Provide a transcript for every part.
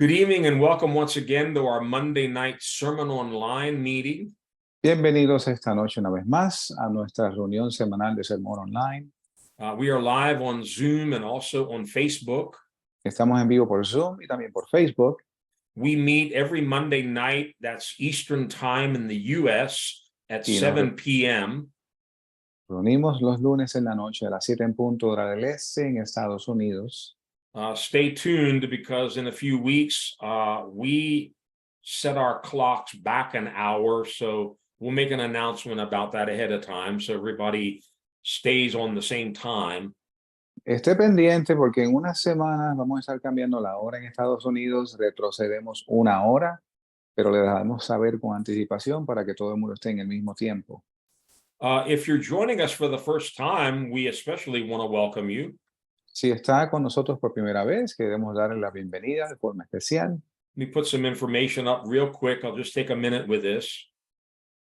Good evening and welcome once again to our Monday night Sermon Online meeting. Bienvenidos esta noche una vez más a nuestra reunión semanal de Sermón Online. We are live on Zoom and also on Facebook. Estamos en vivo por Zoom y también por Facebook. We meet every Monday night, that's Eastern Time in the US at Y 7 p.m. Reunimos los lunes en la noche a las 7 en punto hora del este en Estados Unidos. Stay tuned because in a few weeks, we set our clocks back an hour. So we'll make an announcement about that ahead of time so everybody stays on the same time. Esté pendiente porque en unas semanas vamos a estar cambiando la hora en Estados Unidos, retrocedemos una hora, pero le dejamos saber con anticipación para que todo el mundo esté en el mismo tiempo. If you're joining us for the first time, we especially want to welcome you. Si está con nosotros por primera vez, queremos darle la bienvenida de forma especial. Let me put some information up real quick. I'll just take a minute with this.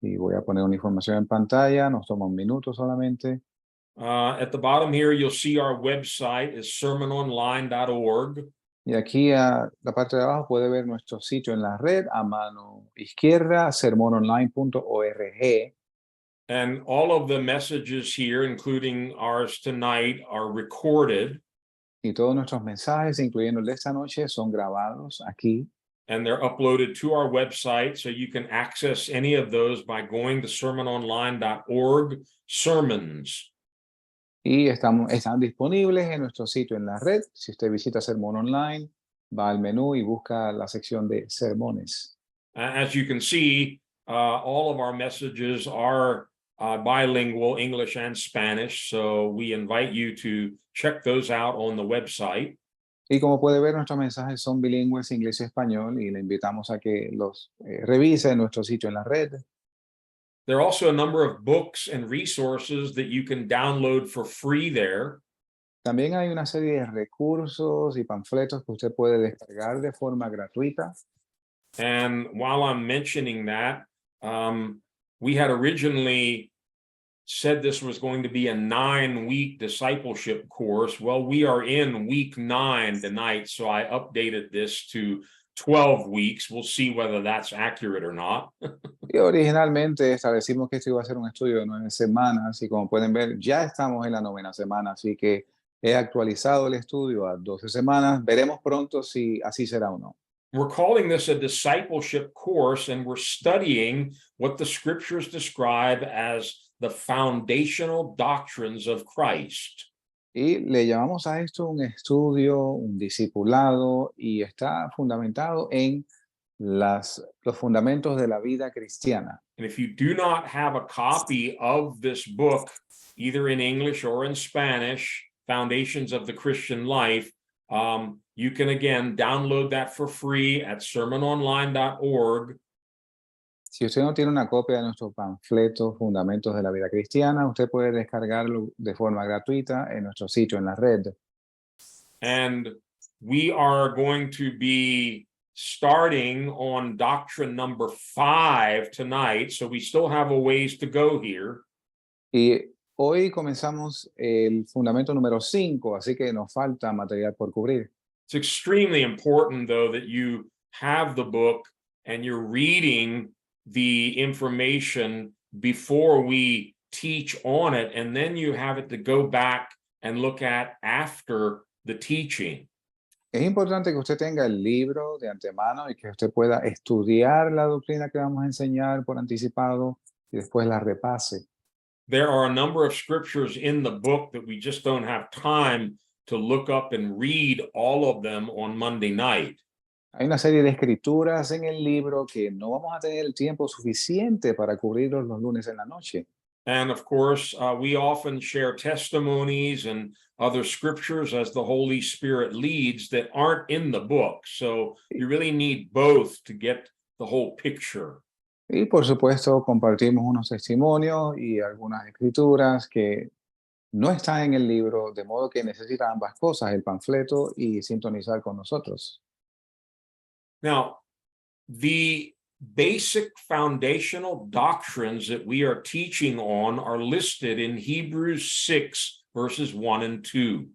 Y voy a poner una información en pantalla, nos toma un minuto solamente. At the bottom here, you'll see our website is sermononline.org. Y aquí a la parte de abajo puede ver nuestro sitio en la red a mano izquierda, sermononline.org. And all of the messages here, including ours tonight, are recorded. Y todos nuestros mensajes, incluyendo el de esta noche, son grabados aquí. And they're uploaded to our website. So you can access any of those by going to sermononline.org, sermons. Y están disponibles en nuestro sitio en la red. Si usted visita Sermón Online, va al menú y busca la sección de sermones. As you can see, all of our messages are bilingual, English and Spanish. So we invite you to check those out on the website. Y como puede ver, nuestros mensajes son bilingües, inglés y español, y le invitamos a que los revise en nuestro sitio en la red. There are also a number of books and resources that you can download for free there. También hay una serie de recursos y panfletos que usted puede descargar de forma gratuita. And while I'm mentioning that, we had originally said this was going to be a 9-week discipleship course. Well, we are in week 9 tonight, so I updated this to 12 weeks. We'll see whether that's accurate or not. Y originalmente establecimos que esto iba a ser un estudio de 9 semanas y como pueden ver, ya estamos en la 9ª semana, así que he actualizado el estudio a 12 semanas. Veremos pronto si así será o no. We're calling this a discipleship course, and we're studying what the scriptures describe as the foundational doctrines of Christ. Y le llamamos a esto un estudio, un discipulado, y está fundamentado en los fundamentos de la vida cristiana. And if you do not have a copy of this book, either in English or in Spanish, Foundations of the Christian Life, you can again download that for free at sermononline.org. Si usted no tiene una copia de nuestro panfleto Fundamentos de la Vida Cristiana, usted puede descargarlo de forma gratuita en nuestro sitio en la red. And we are going to be starting on doctrine number 5 tonight, so we still have a ways to go here. Y hoy comenzamos el fundamento número 5, así que nos falta material por cubrir. It's extremely important, though, that you have the book and you're reading the information before we teach on it, and then you have it to go back and look at after the teaching. Es importante que usted tenga el libro de antemano y que usted pueda estudiar la doctrina que vamos a enseñar por anticipado y después la repase. There are a number of scriptures in the book that we just don't have time to look up and read all of them on Monday night. Hay una serie de escrituras en el libro que no vamos a tener el tiempo suficiente para cubrirlos los lunes en la noche. And of course, we often share testimonies and other scriptures as the Holy Spirit leads that aren't in the book. So you really need both to get the whole picture. Y por supuesto compartimos unos testimonios y algunas escrituras que no están en el libro, de modo que necesita ambas cosas, el panfleto y sintonizar con nosotros. Now, the basic foundational doctrines that we are teaching on are listed in Hebrews 6, verses 1 and 2.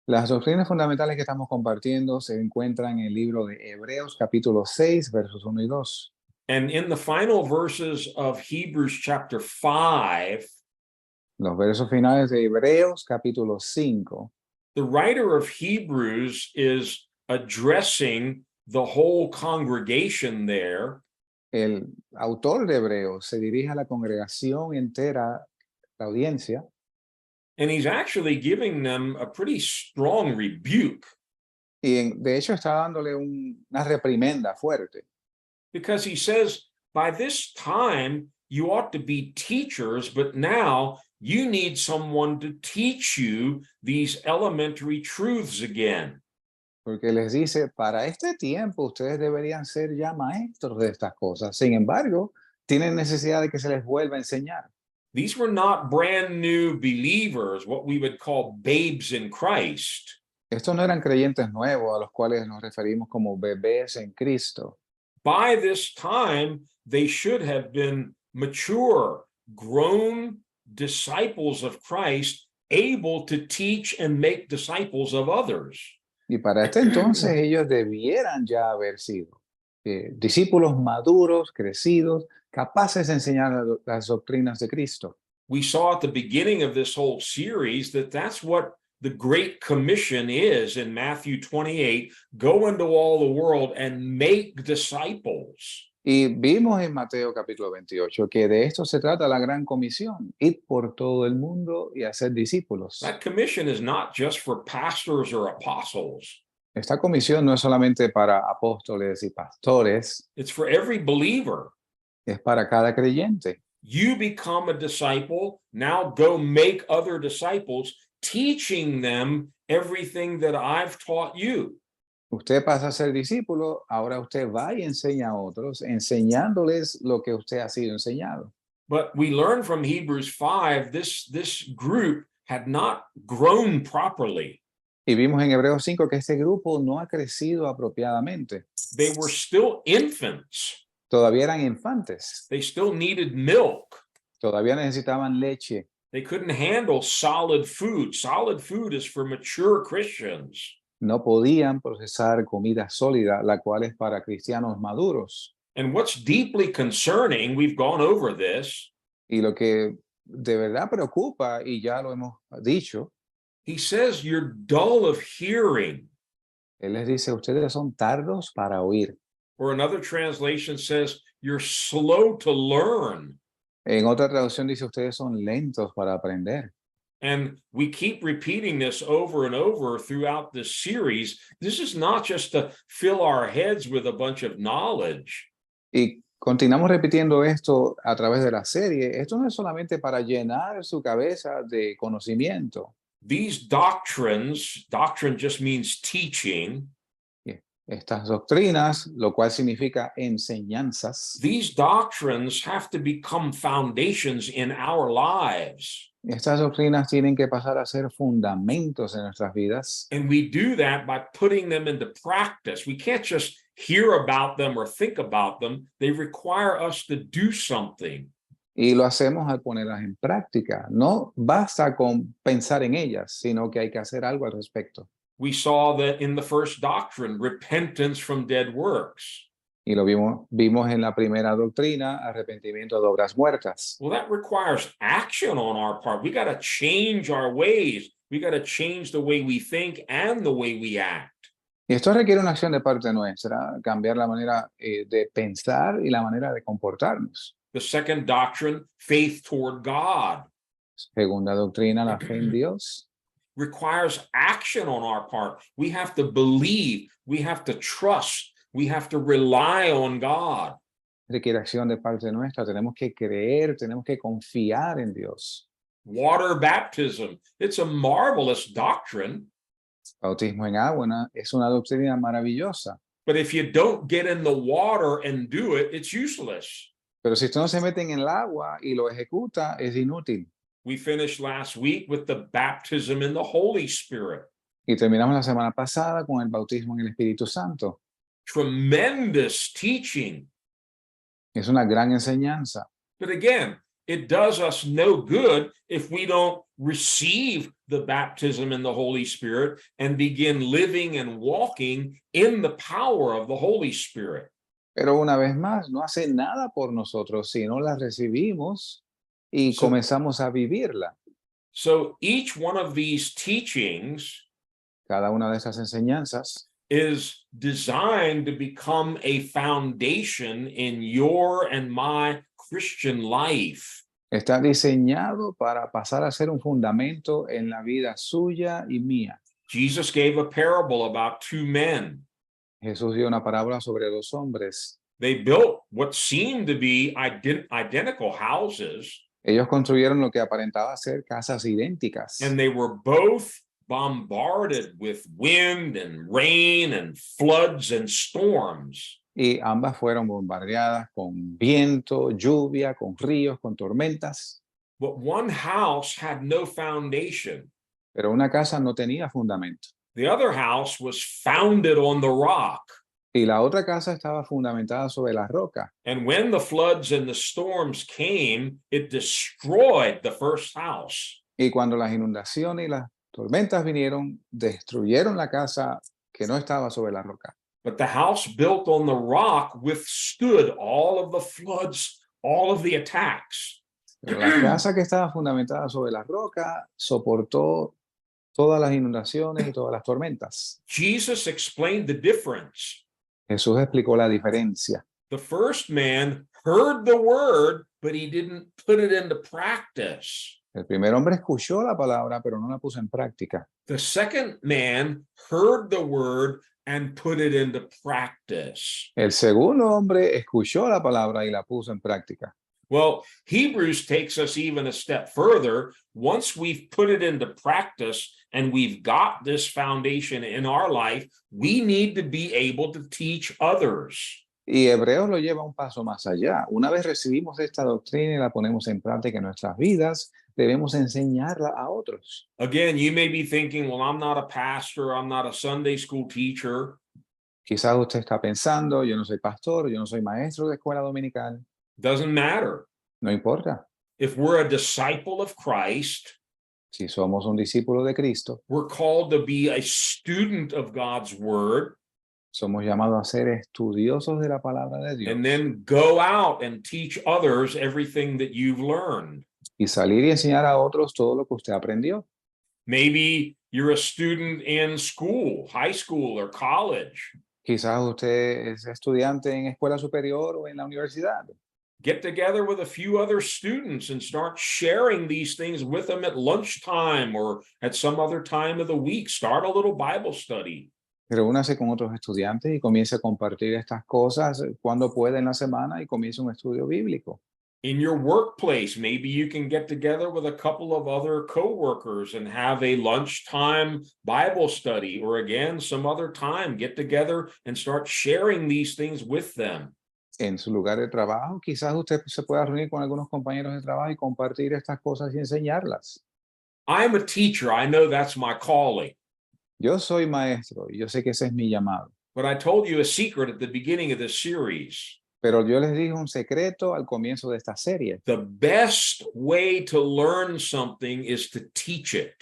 Las doctrinas fundamentales que estamos compartiendo se encuentran en el libro de Hebreos capítulo 6, versos 1 y 2. And in the final verses of Hebrews chapter 5, Los versos finales de Hebreos capítulo 5, the writer of Hebrews is addressing the whole congregation there, el autor de Hebreos se dirige a la congregación entera, la audiencia, and he's actually giving them a pretty strong rebuke y de hecho está dándole una reprimenda fuerte, because he says, by this time, you ought to be teachers, but now you need someone to teach you these elementary truths again. porque les dice, para este tiempo ustedes deberían ser ya maestros de estas cosas. Sin embargo, tienen necesidad de que se les vuelva a enseñar. These were not brand new believers, what we would call babes in Christ. Estos no eran creyentes nuevos a los cuales nos referimos como bebés en Cristo. By this time, they should have been mature, grown disciples of Christ, able to teach and make disciples of others. Y para este entonces ellos debieran ya haber sido discípulos maduros, crecidos, capaces de enseñar las doctrinas de Cristo. We saw at the beginning of this whole series that that's what the Great Commission is in Matthew 28, go into all the world and make disciples. Y vimos en Mateo capítulo 28 que de esto se trata la gran comisión, ir por todo el mundo y hacer discípulos. That commission is not just for pastors or apostles. Esta comisión no es solamente para apóstoles y pastores, It's for every believer. es para cada creyente. You become a disciple, now go make other disciples, teaching them everything that I've taught you. Usted pasa a ser discípulo, ahora usted va y enseña a otros, enseñándoles lo que usted ha sido enseñado. But we learn from Hebrews 5, this group had not grown properly. Y vimos en Hebreos 5 que este grupo no ha crecido apropiadamente. They were still infants. Todavía eran infantes, They still needed milk. todavía necesitaban leche. They couldn't handle solid food. Solid food is for mature Christians. No podían procesar comida sólida, la cual es para cristianos maduros. And what's deeply concerning, we've gone over this, Y lo que de verdad preocupa, y ya lo hemos dicho, he says you're dull of hearing. él les dice, ustedes son tardos para oír. Or another translation says you're slow to learn. En otra traducción dice, ustedes son lentos para aprender. And we keep repeating this over and over throughout this series. This is not just to fill our heads with a bunch of knowledge. Y continuamos repitiendo esto a través de la serie. Esto no es solamente para llenar su cabeza de conocimiento. These doctrines, doctrine just means teaching. Estas doctrinas, lo cual significa enseñanzas, These doctrines have to become foundations in our lives. estas doctrinas tienen que pasar a ser fundamentos en nuestras vidas. And we do that by putting them into practice. We can't just hear about them or think about them. They require us to do something. Y lo hacemos al ponerlas en práctica. No basta con pensar en ellas, sino que hay que hacer algo al respecto. We saw that in the first doctrine, repentance from dead works. Y lo vimos en la primera doctrina, arrepentimiento de obras muertas. Well, that requires action on our part. We got to change our ways. We got to change the way we think and the way we act. Y esto requiere una acción de parte nuestra, cambiar la manera de pensar y la manera de comportarnos. The second doctrine, faith toward God, Segunda doctrina, la fe en Dios, requires action on our part. We have to believe, we have to trust, we have to rely on God. requiere acción de parte nuestra. Tenemos que creer, tenemos que confiar en Dios. Water baptism, it's a marvelous doctrine. Bautismo en agua es una doctrina maravillosa. But if you don't get in the water and do it, it's useless. Pero si usted no se mete en el agua y lo ejecuta, es inútil. We finished last week with the baptism in the Holy Spirit. Y terminamos la semana pasada con el bautismo en el Espíritu Santo. Tremendous teaching. Es una gran enseñanza. But again, it does us no good if we don't receive the baptism in the Holy Spirit and begin living and walking in the power of the Holy Spirit. Pero una vez más, no hace nada por nosotros si no la recibimos y So- comenzamos a vivirla. So each one of these teachings Cada una de esas enseñanzas is designed to become a foundation in your and my Christian life. está diseñado para pasar a ser un fundamento en la vida suya y mía. Jesus gave a parable about two men. Jesús dio una parábola sobre dos hombres. They built what seemed to be identical houses, Ellos construyeron lo que aparentaba ser casas idénticas. and they were both bombarded with wind and rain and floods and storms. Y ambas fueron bombardeadas con viento, lluvia, con ríos, con tormentas. But one house had no foundation. Pero una casa no tenía fundamento. The other house was founded on the rock. Y la otra casa estaba fundamentada sobre la roca. And when the floods and the storms came, it destroyed the first house. Y cuando las inundaciones y las tormentas vinieron, destruyeron la casa que no estaba sobre la roca. But the house built on the rock withstood all of the floods, all of the attacks. Pero la casa que estaba fundamentada sobre la roca soportó todas las inundaciones y todas las tormentas. Jesus explained the difference. Jesús explicó la diferencia. The first man heard the word, but he didn't put it into practice. El primer hombre escuchó la palabra, pero no la puso en práctica. The second man heard the word and put it into practice. El segundo hombre escuchó la palabra y la puso en práctica. Well, Hebrews takes us even a step further. Once we've put it into practice and we've got this foundation in our life, we need to be able to teach others. Y Hebreos lo lleva un paso más allá. Una vez recibimos esta doctrina y la ponemos en práctica en nuestras vidas, debemos enseñarla a otros. Again, you may be thinking, well, I'm not a pastor, I'm not a Sunday school teacher. Quizás usted está pensando, yo no soy pastor, yo no soy maestro de escuela dominical. Doesn't matter. No importa. If we're a disciple of Christ, Si somos un discípulo de Cristo, we're called to be a student of God's word, somos llamados a ser estudiosos de la palabra de Dios and then go out and teach others everything that you've learned. y salir y enseñar a otros todo lo que usted aprendió. Maybe you're a student in school, high school or college. Quizás usted es estudiante en escuela superior o en la universidad. Get together with a few other students and start sharing these things with them at lunchtime or at some other time of the week. Start a little Bible study. Reúnase con otros estudiantes y comience a compartir estas cosas cuando pueda en la semana y comience un estudio bíblico. In your workplace, maybe you can get together with a couple of other coworkers and have a lunchtime Bible study, or again, some other time, get together and start sharing these things with them. En su lugar de trabajo, quizás usted se pueda reunir con algunos compañeros de trabajo y compartir estas cosas y enseñarlas. I'm a teacher. I know that's my calling. Yo soy maestro y yo sé que ese es mi llamado. But I told you a secret at the beginning of this series. Pero yo les dije un secreto al comienzo de esta serie. The best way to learn something is to teach it.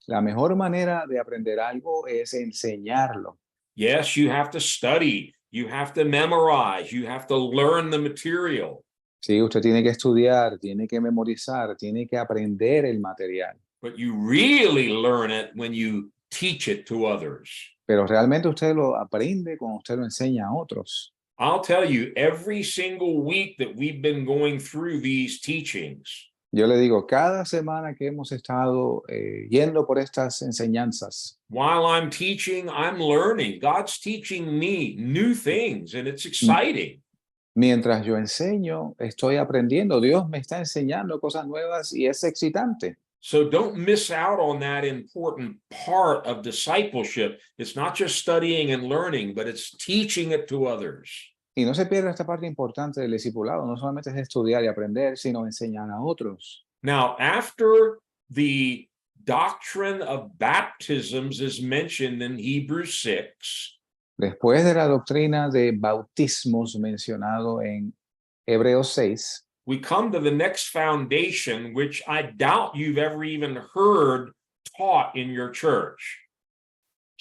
La mejor manera de aprender algo es enseñarlo. Yes, you have to study. You have to memorize. You have to learn the material. Sí, usted tiene que estudiar, tiene que memorizar, tiene que aprender el material. But you really learn it when you teach it to others. Pero realmente usted lo aprende cuando usted lo enseña a otros. I'll tell you, every single week that we've been going through these teachings, Yo le digo, cada semana que hemos estado yendo por estas enseñanzas, while I'm teaching, I'm learning. God's teaching me new things, and it's exciting. mientras yo enseño, estoy aprendiendo. Dios me está enseñando cosas nuevas y es excitante. So don't miss out on that important part of discipleship. It's not just studying and learning, but it's teaching it to others. Y no se pierda esta parte importante del discipulado. No solamente es estudiar y aprender, sino enseñar a otros. Now, after the doctrine of baptisms is mentioned in Hebrews 6, Después de la doctrina de bautismos mencionado en Hebreos 6, we come to the next foundation, which I doubt you've ever even heard taught in your church.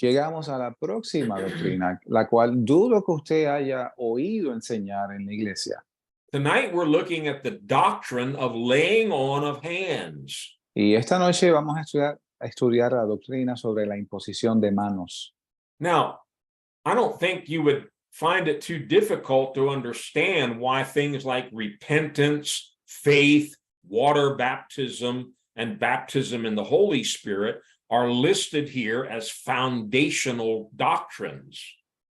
Llegamos a la próxima doctrina, la cual dudo que usted haya oído enseñar en la iglesia. Tonight, we're looking at the doctrine of laying on of hands. Y esta noche vamos a estudiar la doctrina sobre la imposición de manos. Now, I don't think you would find it too difficult to understand why things like repentance, faith, water baptism, and baptism in the Holy Spirit are listed here as foundational doctrines.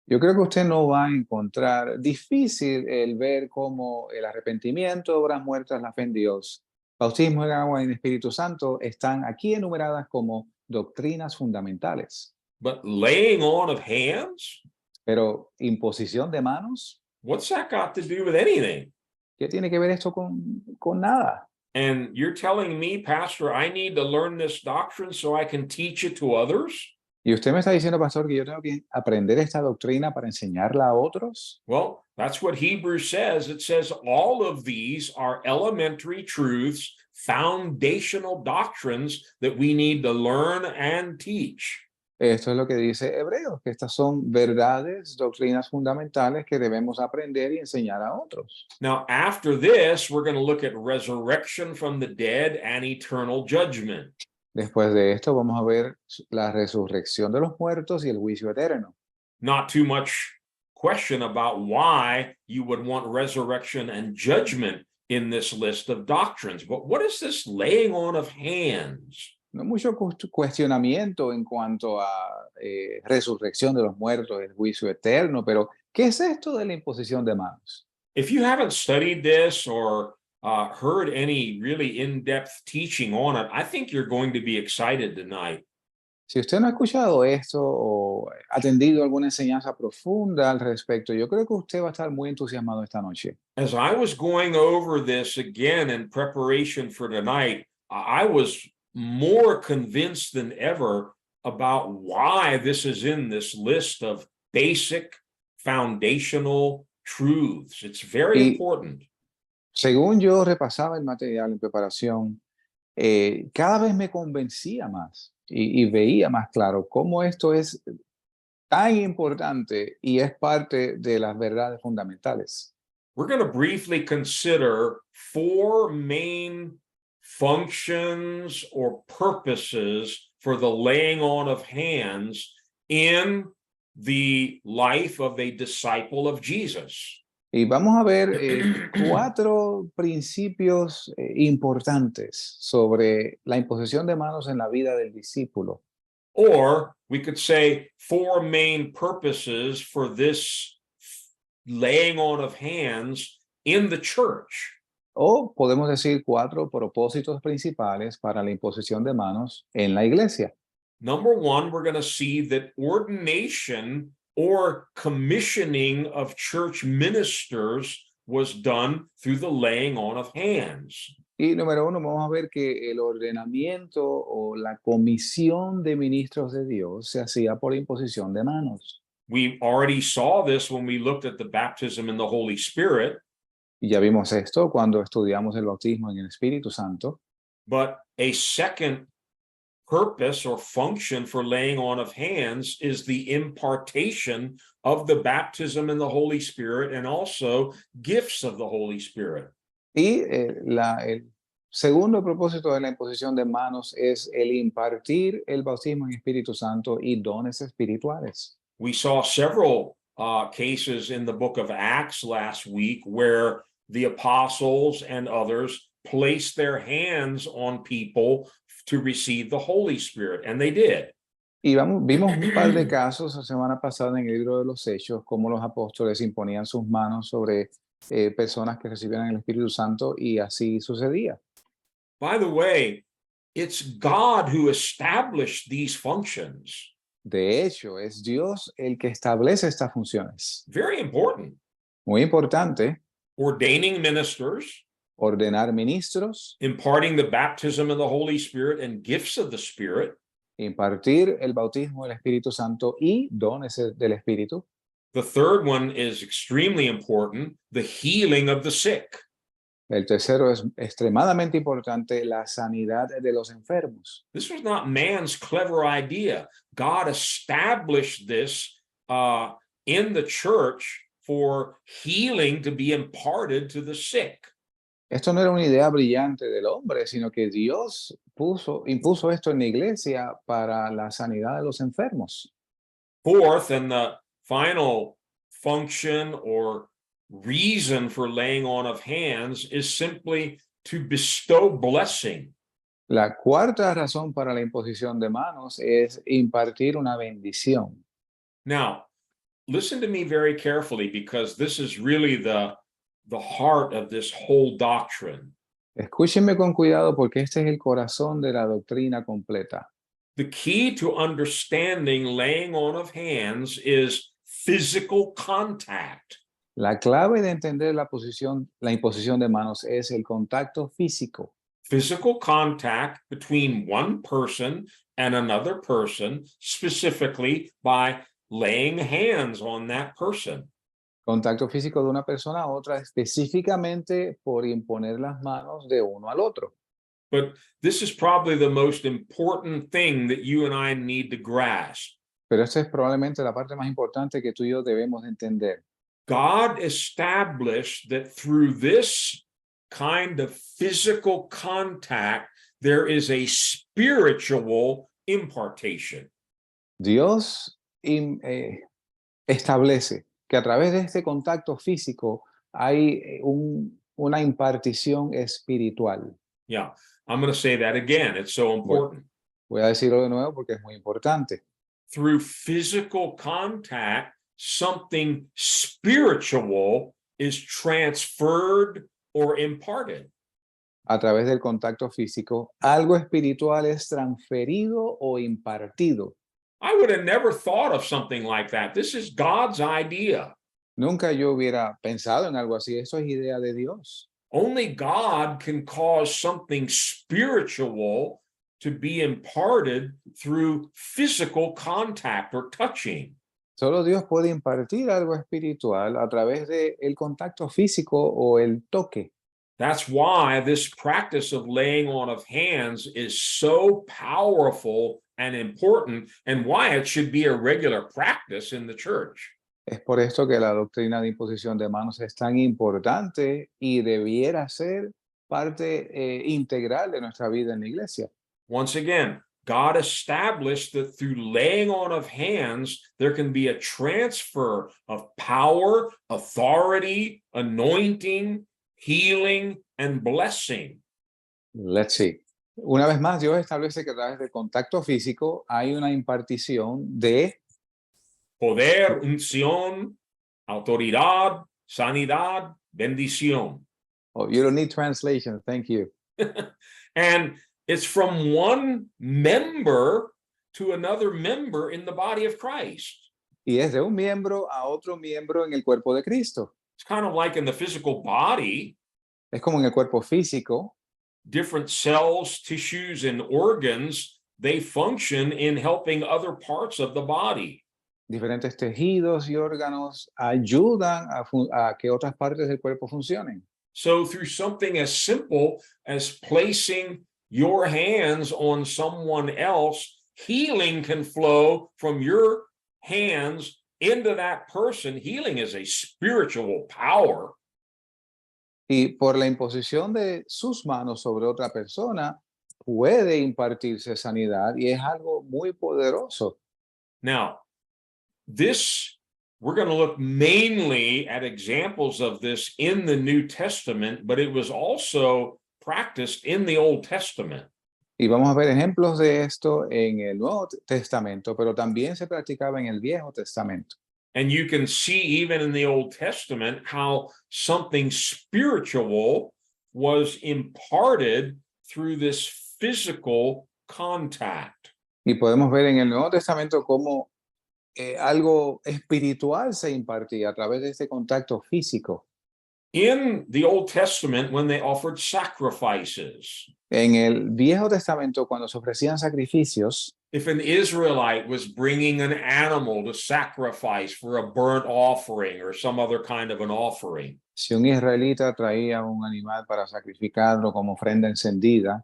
Yo creo que usted no va a encontrar difícil el ver cómo el arrepentimiento, obras muertas, la fe en Dios, bautismo en agua y en Espíritu Santo están aquí enumeradas como doctrinas fundamentales. But laying on of hands, Pero imposición de manos, what's that got to do with anything? ¿qué tiene que ver esto con nada? And you're telling me, Pastor, I need to learn this doctrine so I can teach it to others? Y usted me está diciendo, pastor, que yo tengo que aprender esta doctrina para enseñarla a otros. Well, that's what Hebrews says. It says all of these are elementary truths, foundational doctrines that we need to learn and teach. Esto es lo que dice Hebreos, que estas son verdades, doctrinas fundamentales que debemos aprender y enseñar a otros. Now, after this, we're going to look at resurrection from the dead and eternal judgment. Después de esto vamos a ver la resurrección de los muertos y el juicio eterno. Not too much question about why you would want resurrection and judgment in this list of doctrines. But what is this laying on of hands? No mucho cuestionamiento en cuanto a resurrección de los muertos, el juicio eterno, pero ¿qué es esto de la imposición de manos? If you haven't studied this or heard any really in-depth teaching on it, I think you're going to be excited tonight. Si usted no ha escuchado esto o atendido alguna enseñanza profunda al respecto, yo creo que usted va a estar muy entusiasmado esta noche. As I was going over this again in preparation for tonight, I was more convinced than ever about why this is in this list of basic foundational truths. It's very important. Según yo repasaba el material en preparación, cada vez me convencía más y veía más claro cómo esto es tan importante y es parte de las verdades fundamentales. We're going to briefly consider four main functions or purposes for the laying on of hands in the life of a disciple of Jesus. Y vamos a ver 4 principios importantes sobre la imposición de manos en la vida del discípulo. Or we could say 4 main purposes for this laying on of hands in the church. O podemos decir 4 propósitos principales para la imposición de manos en la iglesia. Number 1, we're going to see that ordination or commissioning of church ministers was done through the laying on of hands. Y número 1, vamos a ver que el ordenamiento o la comisión de ministros de Dios se hacía por imposición de manos. We already saw this when we looked at the baptism in the Holy Spirit. Y ya vimos esto cuando estudiamos el bautismo en el Espíritu Santo. But a second purpose or function for laying on of hands is the impartation of the baptism in the Holy Spirit and also gifts of the Holy Spirit. Y el segundo propósito de la imposición de manos es el impartir el bautismo en Espíritu Santo y dones espirituales. We saw several cases in the book of Acts last week where the apostles and others placed their hands on people to receive the Holy Spirit, and they did. Y vimos un par de casos la semana pasada en el libro de los Hechos, cómo los apóstoles imponían sus manos sobre personas que recibían el Espíritu Santo y así sucedía. By the way, it's God who established these functions. De hecho, es Dios el que establece estas funciones. Very important. Muy importante, Ordaining ministers, ordenar ministros, imparting the baptism of the Holy Spirit and gifts of the Spirit. impartir el bautismo del Espíritu Santo y dones del Espíritu. The third one is extremely important, the healing of the sick. El tercero es extremadamente importante, la sanidad de los enfermos. This was not man's clever idea. God established this in the church for healing to be imparted to the sick. Esto no era una idea brillante del hombre, sino que Dios impuso esto en la iglesia para la sanidad de los enfermos. Fourth, and the final function or reason for laying on of hands is simply to bestow blessing. La cuarta razón para la imposición de manos es impartir una bendición. Now, listen to me very carefully because this is really the heart of this whole doctrine. Escúchenme con cuidado porque este es el corazón de la doctrina completa. The key to understanding laying on of hands is physical contact. La clave de entender la imposición de manos es el contacto físico. Physical contact between one person and another person, specifically by laying hands on that person. Contacto físico de una persona a otra específicamente por imponer las manos de uno al otro. But this is probably the most important thing that you and I need to grasp. Pero esta es probablemente la parte más importante que tú y yo debemos de entender. God established that through this kind of physical contact, there is a spiritual impartation. Dios establece que a través de este contacto físico hay una impartición espiritual. Yeah, I'm going to say that again. It's so important. Voy a decirlo de nuevo porque es muy importante. Through physical contact, something spiritual is transferred or imparted. A través del contacto físico, algo espiritual es transferido o impartido. I would have never thought of something like that. This is God's idea. Nunca yo hubiera pensado en algo así. Eso es idea de Dios. Only God can cause something spiritual to be imparted through physical contact or touching. Solo Dios puede impartir algo espiritual a través del contacto físico o el toque. That's why this practice of laying on of hands is so powerful and important, and why it should be a regular practice in the church. Es por esto que la doctrina de imposición de manos es tan importante y debiera ser parte integral de nuestra vida en la iglesia. Once again, God established that through laying on of hands, there can be a transfer of power, authority, anointing, healing, and blessing. Let's see. Una vez más, Dios establece que a través del contacto físico hay una impartición de Poder, unción, autoridad, sanidad, bendición. Oh, you don't need translation. Thank you. And it's from one member to another member in the body of Christ. Y es de un miembro a otro miembro en el cuerpo de Cristo. It's kind of like in the physical body, Es como en el cuerpo físico. different cells, tissues, and organs, they function in helping other parts of the body. Diferentes tejidos y órganos ayudan a que otras partes del cuerpo funcionen. So through something as simple as placing your hands on someone else, healing can flow from your hands into that person. Healing is a spiritual power. Y por la imposición de sus manos sobre otra persona, puede impartirse sanidad y es algo muy poderoso. Now, we're going to look mainly at examples of this in the New Testament, but it was also practiced in the Old Testament. Y vamos a ver ejemplos de esto en el Nuevo Testamento, pero también se practicaba en el Viejo Testamento. And you can see even in the Old Testament how something spiritual was imparted through this physical contact. Y podemos ver en el Nuevo Testamento cómo algo espiritual se impartía a través de este contacto físico. In the Old Testament, when they offered sacrifices, En el Viejo Testamento, cuando se ofrecían sacrificios, If an Israelite was bringing an animal to sacrifice for a burnt offering or some other kind of an offering, Si un israelita traía un animal para sacrificarlo como ofrenda encendida,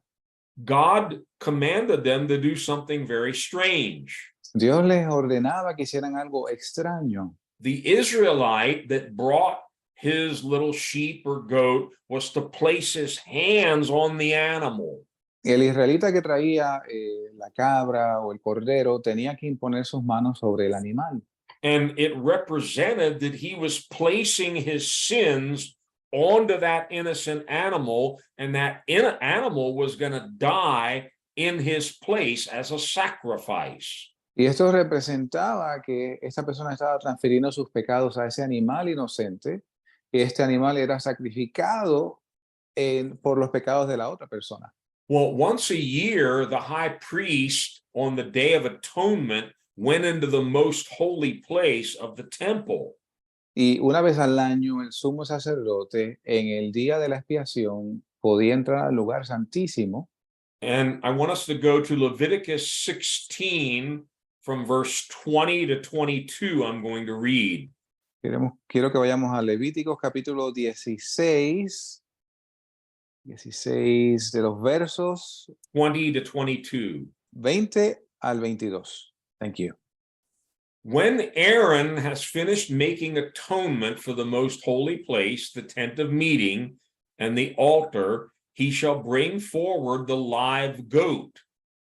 God commanded them to do something very strange. Dios les ordenaba que hicieran algo extraño. The Israelite that brought his little sheep or goat was to place his hands on the animal. El israelita que traía la cabra o el cordero tenía que imponer sus manos sobre el animal. And it represented that he was placing his sins onto that innocent animal, and that animal was going to die in his place as a sacrifice. Y esto representaba que esta persona estaba transfiriendo sus pecados a ese animal inocente, y este animal era sacrificado por los pecados de la otra persona. Well, once a year, the high priest on the Day of Atonement went into the most holy place of the temple. Y una vez al año, el sumo sacerdote, en el día de la expiación, podía entrar al lugar santísimo. And I want us to go to Leviticus 16 from verse 20 to 22. I'm going to read. Quiero que vayamos a Levíticos capítulo 16 de los versos 20 to 22. 20 al 22. Thank you. When Aaron has finished making atonement for the most holy place, the tent of meeting, and the altar, he shall bring forward the live goat.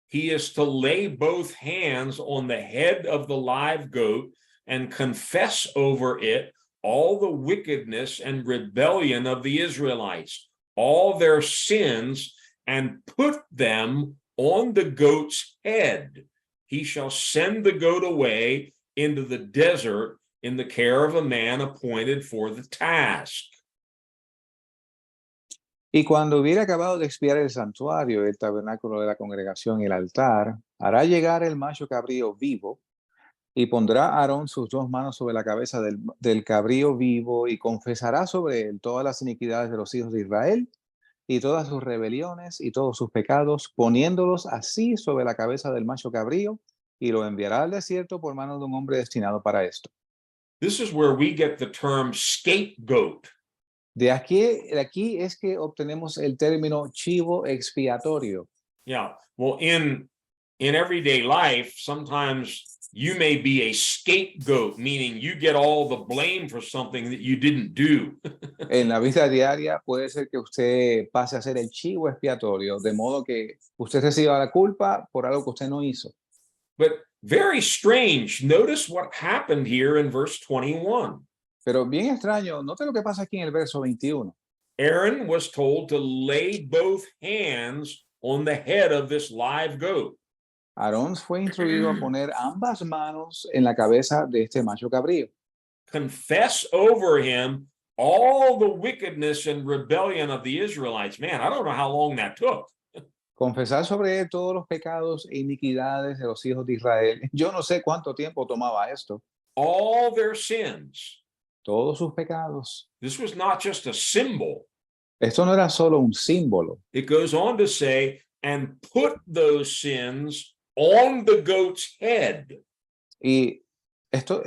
He is to lay both hands on the head of the live goat and confess over it all the wickedness and rebellion of the Israelites, all their sins, and put them on the goat's head. He shall send the goat away into the desert in the care of a man appointed for the task. Y cuando hubiere acabado de expiar el santuario, el tabernáculo de la congregación y el altar, hará llegar el macho cabrío vivo y pondrá Aarón sus dos manos sobre la cabeza del cabrío vivo y confesará sobre él todas las iniquidades de los hijos de Israel y todas sus rebeliones y todos sus pecados, poniéndolos así sobre la cabeza del macho cabrío, y lo enviará al desierto por mano de un hombre destinado para esto. This is where we get the term scapegoat. De aquí es que obtenemos el término chivo expiatorio. Yeah. Well, in everyday life, sometimes you may be a scapegoat, meaning you get all the blame for something that you didn't do. En la vida diaria puede ser que usted pase a ser el chivo expiatorio, de modo que usted reciba la culpa por algo que usted no hizo. But very strange. Notice what happened here in verse 21. Pero bien extraño, note lo que pasa aquí en el verso 21. Aaron was told to lay both hands on the head of this live goat. Aarón fue instruido a poner ambas manos en la cabeza de este macho cabrío. Confess over him all the wickedness and rebellion of the Israelites. Man, I don't know how long that took. Confesar sobre él todos los pecados e iniquidades de los hijos de Israel. Yo no sé cuánto tiempo tomaba esto. All their sins. Todos sus pecados. This was not just a symbol. Esto no era solo un símbolo. It goes on to say, and put those sins on the goat's head. Y esto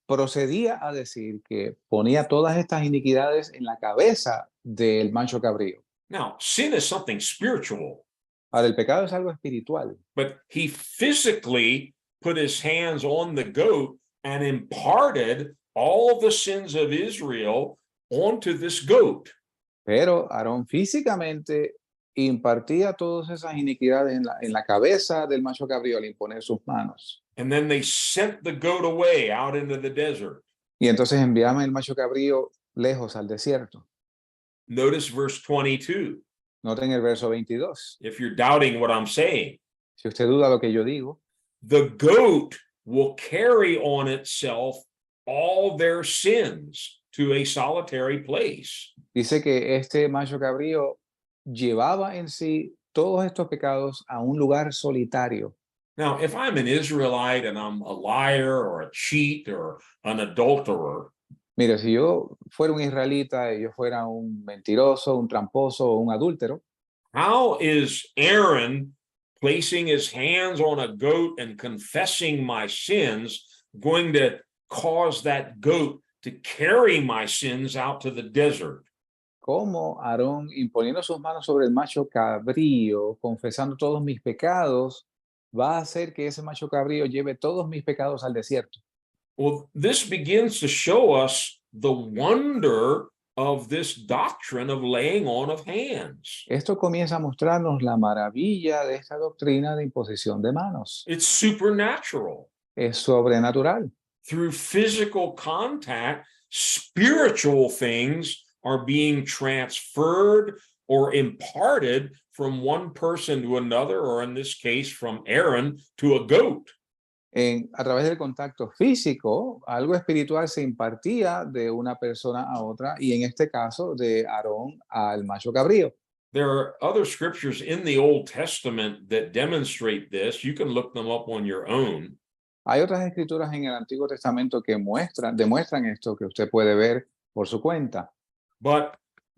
procedía a decir que ponía todas estas iniquidades en la cabeza del macho cabrío. Now, sin is something spiritual. Ahora, el pecado es algo espiritual. But he physically put his hands on the goat and imparted all the sins of Israel onto this goat. Pero Aarón físicamente impartía todas esas iniquidades en la cabeza del macho cabrío al imponer sus manos. And then they sent the goat away out into the desert. Y entonces enviaban el macho cabrío lejos al desierto. Notice verse 22. Noten el verso 22. If you're doubting what I'm saying, Si usted duda lo que yo digo, the goat will carry on itself all their sins to a solitary place. dice que este macho cabrío llevaba en sí todos estos pecados a un lugar solitario. Now, if I'm an Israelite and I'm a liar or a cheat or an adulterer, Mire, si yo fuera un israelita y yo fuera un mentiroso, un tramposo o un adúltero, how is Aaron placing his hands on a goat and confessing my sins, going to cause that goat to carry my sins out to the desert. Como Aarón, imponiendo sus manos sobre el macho cabrío, confesando todos mis pecados, va a hacer que ese macho cabrío lleve todos mis pecados al desierto. Well, this begins to show us the wonder of this doctrine of laying on of hands. Esto comienza a mostrarnos la maravilla de esta doctrina de imposición de manos. It's supernatural. Es sobrenatural. Through physical contact, spiritual things are being transferred or imparted from one person to another, or in this case, from Aaron to a goat. A través del contacto físico, algo espiritual se impartía de una persona a otra, y en este caso de Aarón al macho cabrío. There are other scriptures in the Old Testament that demonstrate this. You can look them up on your own. Hay otras escrituras en el Antiguo Testamento que demuestran esto, que usted puede ver por su cuenta. But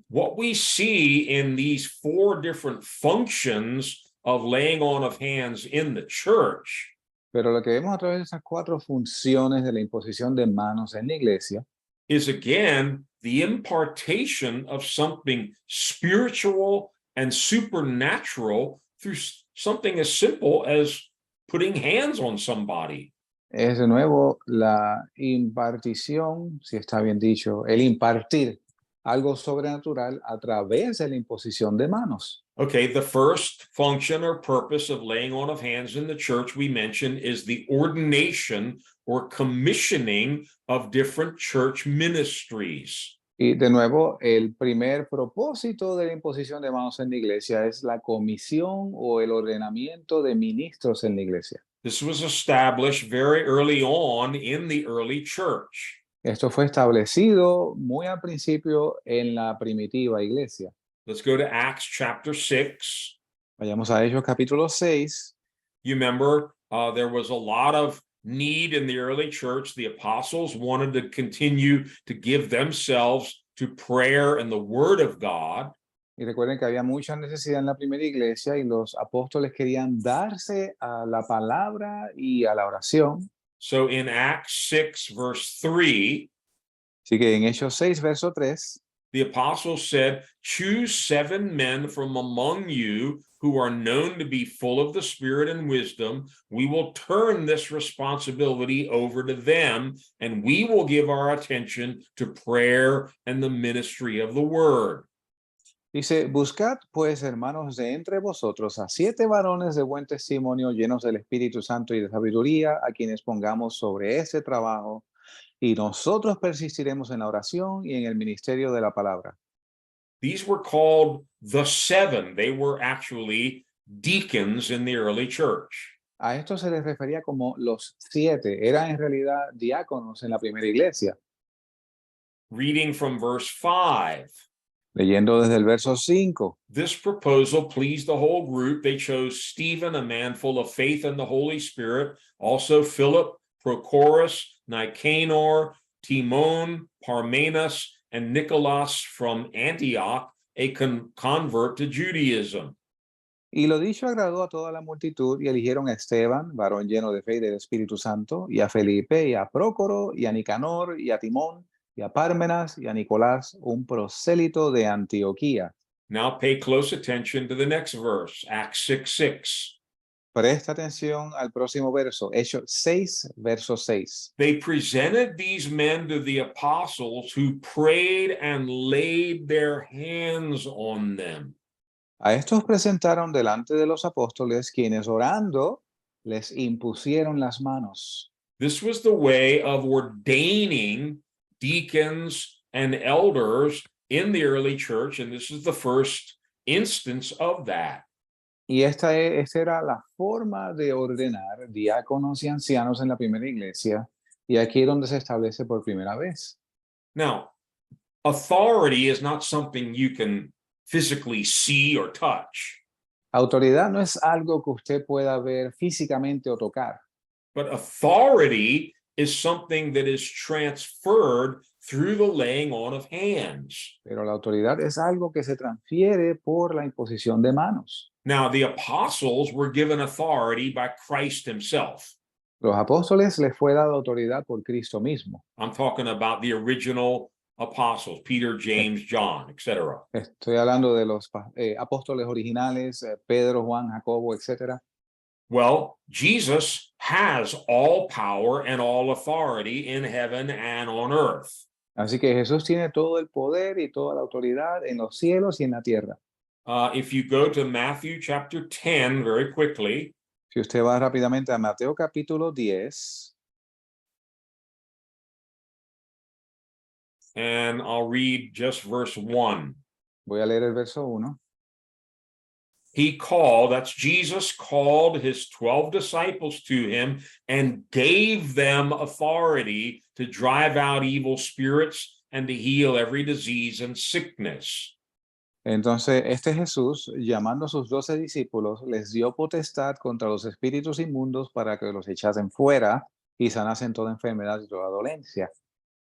what we see in these four different functions of laying on of hands in the church Pero lo que vemos a través de esas 4 funciones de la imposición de manos en la iglesia is again the impartation of something spiritual and supernatural through something as simple as putting hands on somebody. es de nuevo la impartición, si está bien dicho, el impartir algo sobrenatural a través de la imposición de manos. Okay, the first function or purpose of laying on of hands in the church we mentioned is the ordination or commissioning of different church ministries. Y de nuevo, el primer propósito de la imposición de manos en la iglesia es la comisión o el ordenamiento de ministros en la iglesia. This was established very early on in the early church. Esto fue establecido muy al principio en la primitiva iglesia. Let's go to Acts chapter 6. Vayamos a Hechos capítulo 6. You remember there was a lot of need in the early church. The apostles wanted to continue to give themselves to prayer and the word of God. Y recuerden que había mucha necesidad en la primera iglesia y los apóstoles querían darse a la palabra y a la oración. So in Acts 6, verse 3, Así que en Hechos 6, verso 3, the apostles said, choose 7 men from among you who are known to be full of the Spirit and wisdom. We will turn this responsibility over to them, and we will give our attention to prayer and the ministry of the word. dice, buscad pues, hermanos, de entre vosotros a 7 varones de buen testimonio, llenos del Espíritu Santo y de sabiduría, a quienes pongamos sobre ese trabajo, y nosotros persistiremos en la oración y en el ministerio de la palabra. These were called the 7. They were actually deacons in the early church. A esto se les refería como los 7. Eran en realidad diáconos en la primera iglesia. Reading from verse 5. Leyendo desde el verso 5. This proposal pleased the whole group. They chose Stephen, a man full of faith and the Holy Spirit, also Philip, Prochorus, Nicanor, Timon, Parmenas, and Nicholas from Antioch, a convert to Judaism. Y lo dicho agradó a toda la multitud, y eligieron a Esteban, varón lleno de fe y del Espíritu Santo, y a Felipe, y a Prócoro, y a Nicanor, y a Timón, y a Pármenas, y a Nicolás, un prosélito de Antioquía. Now pay close attention to the next verse, Acts 6:6. Presta atención al próximo verso, Hechos 6, verso 6. They presented these men to the apostles, who prayed and laid their hands on them. A estos presentaron delante de los apóstoles, quienes orando les impusieron las manos. This was the way of ordaining deacons and elders in the early church, and this is the first instance of that. Y esta era la forma de ordenar diáconos y ancianos en la primera iglesia, y aquí es donde se establece por primera vez. Now, authority is not something you can physically see or touch, Autoridad no es algo que usted pueda ver físicamente o tocar, but authority is something that is transferred through the laying on of hands. pero la autoridad es algo que se transfiere por la imposición de manos. Now, the apostles were given authority by Christ himself. Los apóstoles les fue dada autoridad por Cristo mismo. I'm talking about the original apostles, Peter, James, John, etc. Estoy hablando de los apóstoles originales, Pedro, Juan, Jacobo, etc. Well, Jesus has all power and all authority in heaven and on earth. Así que Jesús tiene todo el poder y toda la autoridad en los cielos y en la tierra. If you go to Matthew chapter 10 very quickly, Si usted va rápidamente a Mateo capítulo 10, and I'll read just verse 1. voy a leer el verso 1. He called, that's Jesus called his 12 disciples to him and gave them authority to drive out evil spirits and to heal every disease and sickness. Entonces, este Jesús, llamando a sus 12 discípulos, les dio potestad contra los espíritus inmundos para que los echasen fuera y sanasen toda enfermedad y toda dolencia.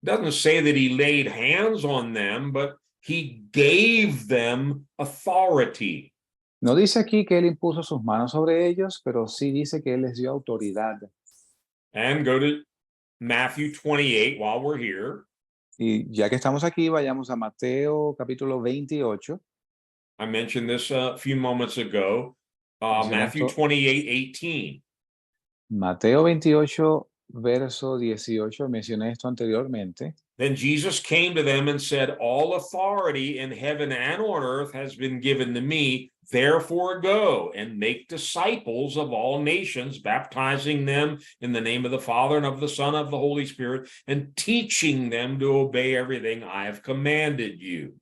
Doesn't say that he laid hands on them, but he gave them authority. No dice aquí que él impuso sus manos sobre ellos, pero sí dice que él les dio autoridad. And go to Matthew 28 while we're here. Y ya que estamos aquí, vayamos a Mateo capítulo 28. I mentioned this a few moments ago. Matthew Mencioné esto. 28:18. Mateo 28, verso 18, mencioné esto anteriormente. Then Jesus came to them and said, all authority in heaven and on earth has been given to me. Therefore go and make disciples of all nations, baptizing them in the name of the Father and of the Son and of the Holy Spirit, and teaching them to obey everything I have commanded you.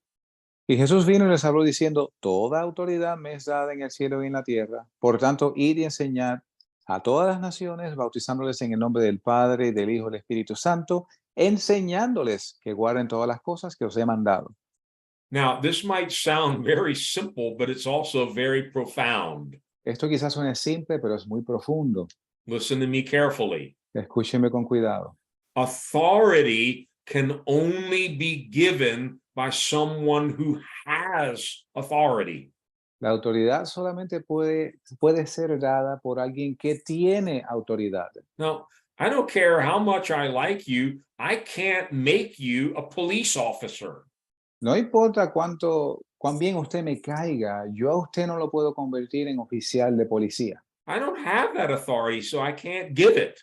Y Jesús vino y les habló diciendo, toda autoridad me es dada en el cielo y en la tierra. Por tanto, id y enseñad a todas las naciones, bautizándoles en el nombre del Padre, del Hijo y del Espíritu Santo, enseñándoles que guarden todas las cosas que os he mandado. Now, this might sound very simple, but it's also very profound. Esto quizás suene simple, pero es muy profundo. Listen to me carefully. Escúcheme con cuidado. Authority can only be given by someone who has authority. La autoridad solamente puede ser dada por alguien que tiene autoridad. Now, I don't care how much I like you, I can't make you a police officer. No importa cuán bien usted me caiga, yo a usted no lo puedo convertir en oficial de policía. I don't have that authority, so I can't give it.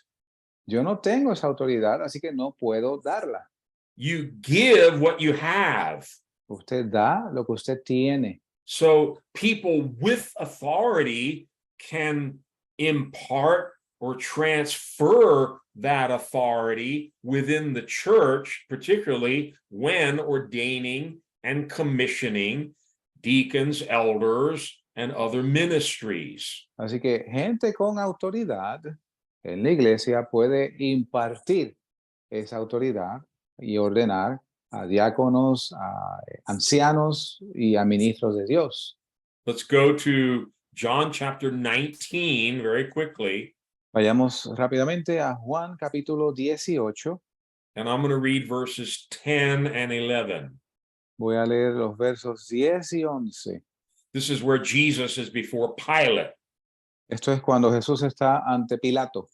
Yo no tengo esa autoridad, así que no puedo darla. You give what you have. Usted da lo que usted tiene. So people with authority can impart or transfer that authority within the church, particularly when ordaining and commissioning deacons, elders, and other ministries. Así que gente con autoridad en la iglesia puede impartir esa autoridad y ordenar a diáconos, a ancianos y a ministros de Dios. Let's go to John chapter 19 very quickly. Vayamos rápidamente a Juan capítulo 18. And I'm going to read verses 10 and 11. Voy a leer los versos 10 y 11. This is where Jesus is before Pilate. Esto es cuando Jesús está ante Pilato.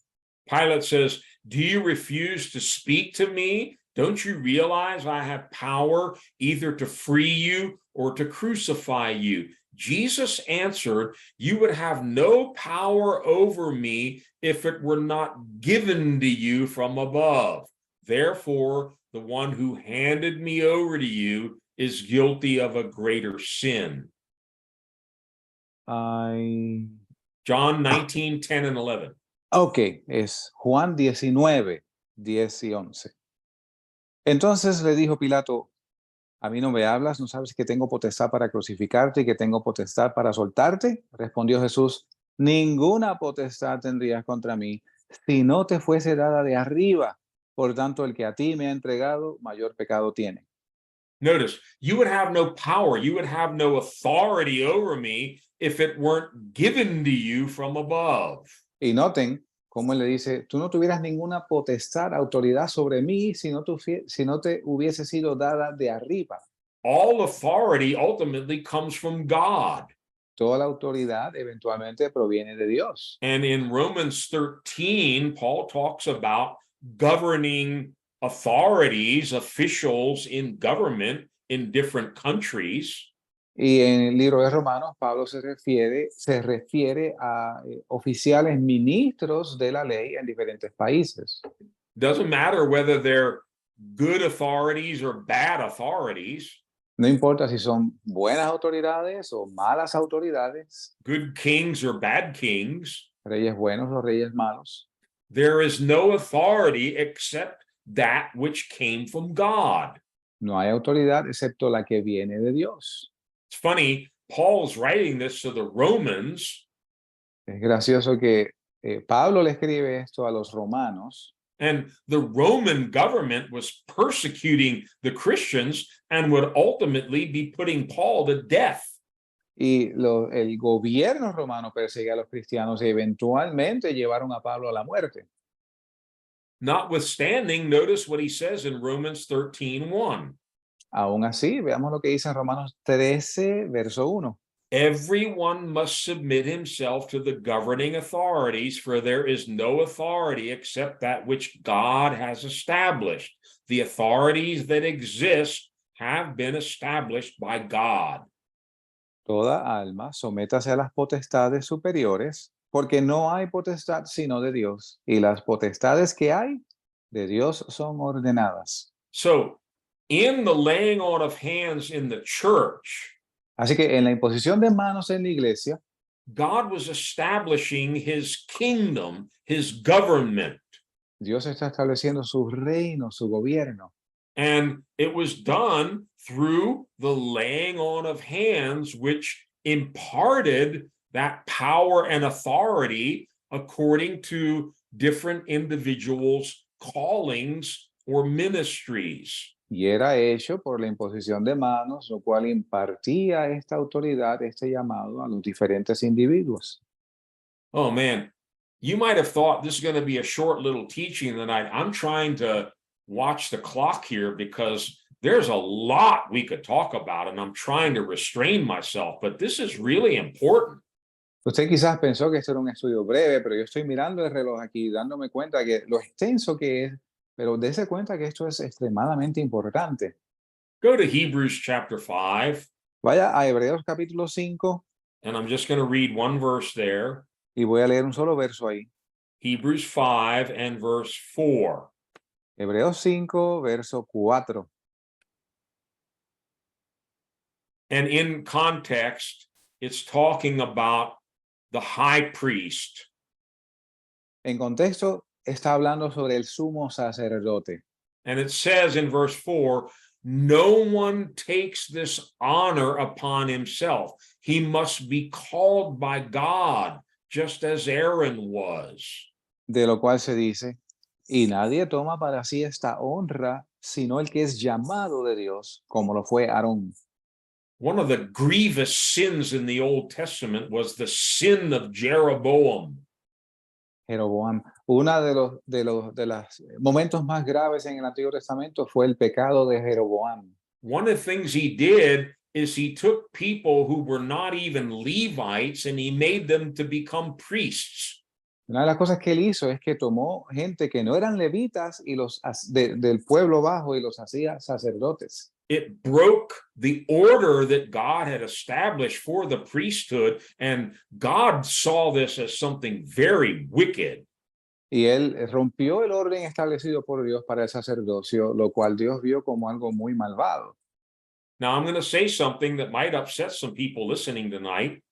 Pilate says, do you refuse to speak to me? Don't you realize I have power either to free you or to crucify you? Jesus answered, you would have no power over me if it were not given to you from above. Therefore, the one who handed me over to you is guilty of a greater sin. Ay, John 19, 10 and 11. ok, es Juan 19, 10 y 11. Entonces le dijo Pilato, ¿a mí no me hablas? ¿No sabes que tengo potestad para crucificarte y que tengo potestad para soltarte? Respondió Jesús, ninguna potestad tendrías contra mí si no te fuese dada de arriba. Por tanto, el que a ti me ha entregado, mayor pecado tiene. Notice, you would have no power, you would have no authority over me if it weren't given to you from above. Y noten cómo él le dice, tú no tuvieras ninguna potestad, autoridad sobre mí si no te hubiese sido dada de arriba. All authority ultimately comes from God. toda la autoridad eventualmente proviene de Dios. And in Romans 13, Paul talks about governing authorities, officials in government in different countries. Y en el libro de Romanos, Pablo se refiere a oficiales ministros de la ley en diferentes países. Doesn't matter whether they're good authorities or bad authorities, No importa si son buenas autoridades o malas autoridades, good kings or bad kings, reyes buenos o reyes malos. there is no authority except that which came from God. No hay autoridad excepto la que viene de Dios. It's funny, Paul's writing this to the Romans, Es gracioso que Pablo le escribe esto a los romanos and the Roman government was persecuting the Christians and would ultimately be putting Paul to death. y el gobierno romano perseguía a los cristianos y eventualmente llevaron a Pablo a la muerte. Notwithstanding, notice what he says in Romans 13:1. Aún así, veamos lo que dice en Romanos 13, verso 1. Everyone must submit himself to the governing authorities, for there is no authority except that which God has established. The authorities that exist have been established by God. Toda alma, sométase a las potestades superiores, porque no hay potestad sino de Dios, y las potestades que hay de Dios son ordenadas. So, in the laying on of hands in the church, Así que en la imposición de manos en la iglesia, God was establishing his kingdom, his government. Dios está estableciendo su reino, su gobierno. And it was done through the laying on of hands, which imparted that power and authority according to different individuals' callings or ministries. Y era hecho por la imposición de manos, lo cual impartía esta autoridad, este llamado a los diferentes individuos. Oh man, you might have thought this is going to be a short little teaching tonight. I'm trying to watch the clock here because there's a lot we could talk about, and I'm trying to restrain myself, but this is really important. Usted quizás pensó que esto era un estudio breve, pero yo estoy mirando el reloj aquí, dándome cuenta que lo extenso que es, pero dése cuenta que esto es extremadamente importante. Go to Hebrews chapter 5, Vaya a Hebreos capítulo 5 and I'm just going to read one verse there. y voy a leer un solo verso ahí. Hebrews 5 and verse 4. Hebreos 5, verso 4. And in context, it's talking about the high priest. En contexto, está hablando sobre el sumo sacerdote. And it says in verse 4, no one takes this honor upon himself. He must be called by God, just as Aaron was. De lo cual se dice, y nadie toma para sí esta honra, sino el que es llamado de Dios, como lo fue Aarón. One of the grievous sins in the Old Testament was the sin of Jeroboam. Jeroboam. Uno de los momentos más graves en el Antiguo Testamento fue el pecado de Jeroboam. One of the things he did is he took people who were not even Levites and he made them to become priests. Una de las cosas que él hizo es que tomó gente que no eran levitas y del pueblo bajo y los hacía sacerdotes. It broke the order that God had established for the priesthood, and God saw this as something very wicked. Y él rompió el orden establecido por Dios para el sacerdocio, lo cual Dios vio como algo muy malvado. Now, I'm going to say something that might upset some people listening tonight.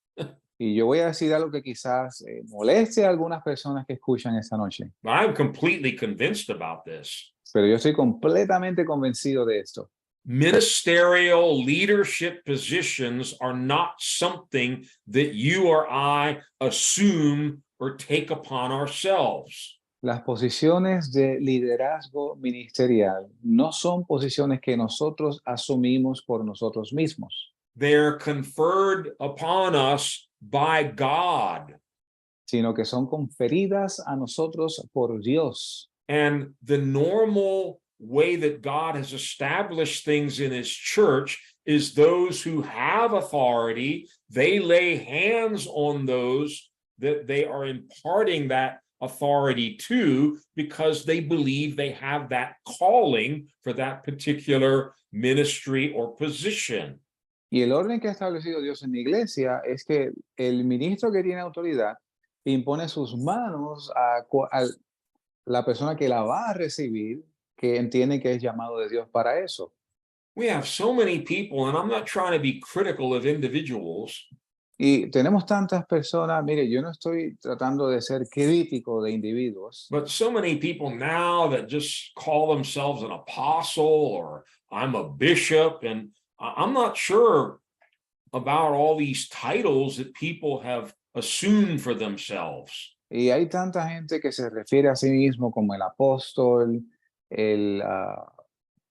Y yo voy a decir algo que quizás moleste a algunas personas que escuchan esta noche. I'm completely convinced about this. Pero yo estoy completamente convencido de esto. Ministerial leadership positions are not something that you or I assume or take upon ourselves. Las posiciones de liderazgo ministerial no son posiciones que nosotros asumimos por nosotros mismos, They're conferred upon us by God. sino que son conferidas a nosotros por Dios. And the normal way that God has established things in his church is those who have authority, they lay hands on those that they are imparting that authority to because they believe they have that calling for that particular ministry or position. Y el orden que ha establecido Dios en la iglesia es que el ministro que tiene autoridad impone sus manos a la persona que la va a recibir, que entiende que es llamado de Dios para eso. We have so many people, and I'm not trying to be critical of individuals, Y tenemos tantas personas, mire, yo no estoy tratando de ser crítico de individuos, but so many people now that just call themselves an apostle or I'm a bishop, and I'm not sure about all these titles that people have assumed for themselves. y hay tanta gente que se refiere a sí mismo como el apóstol, el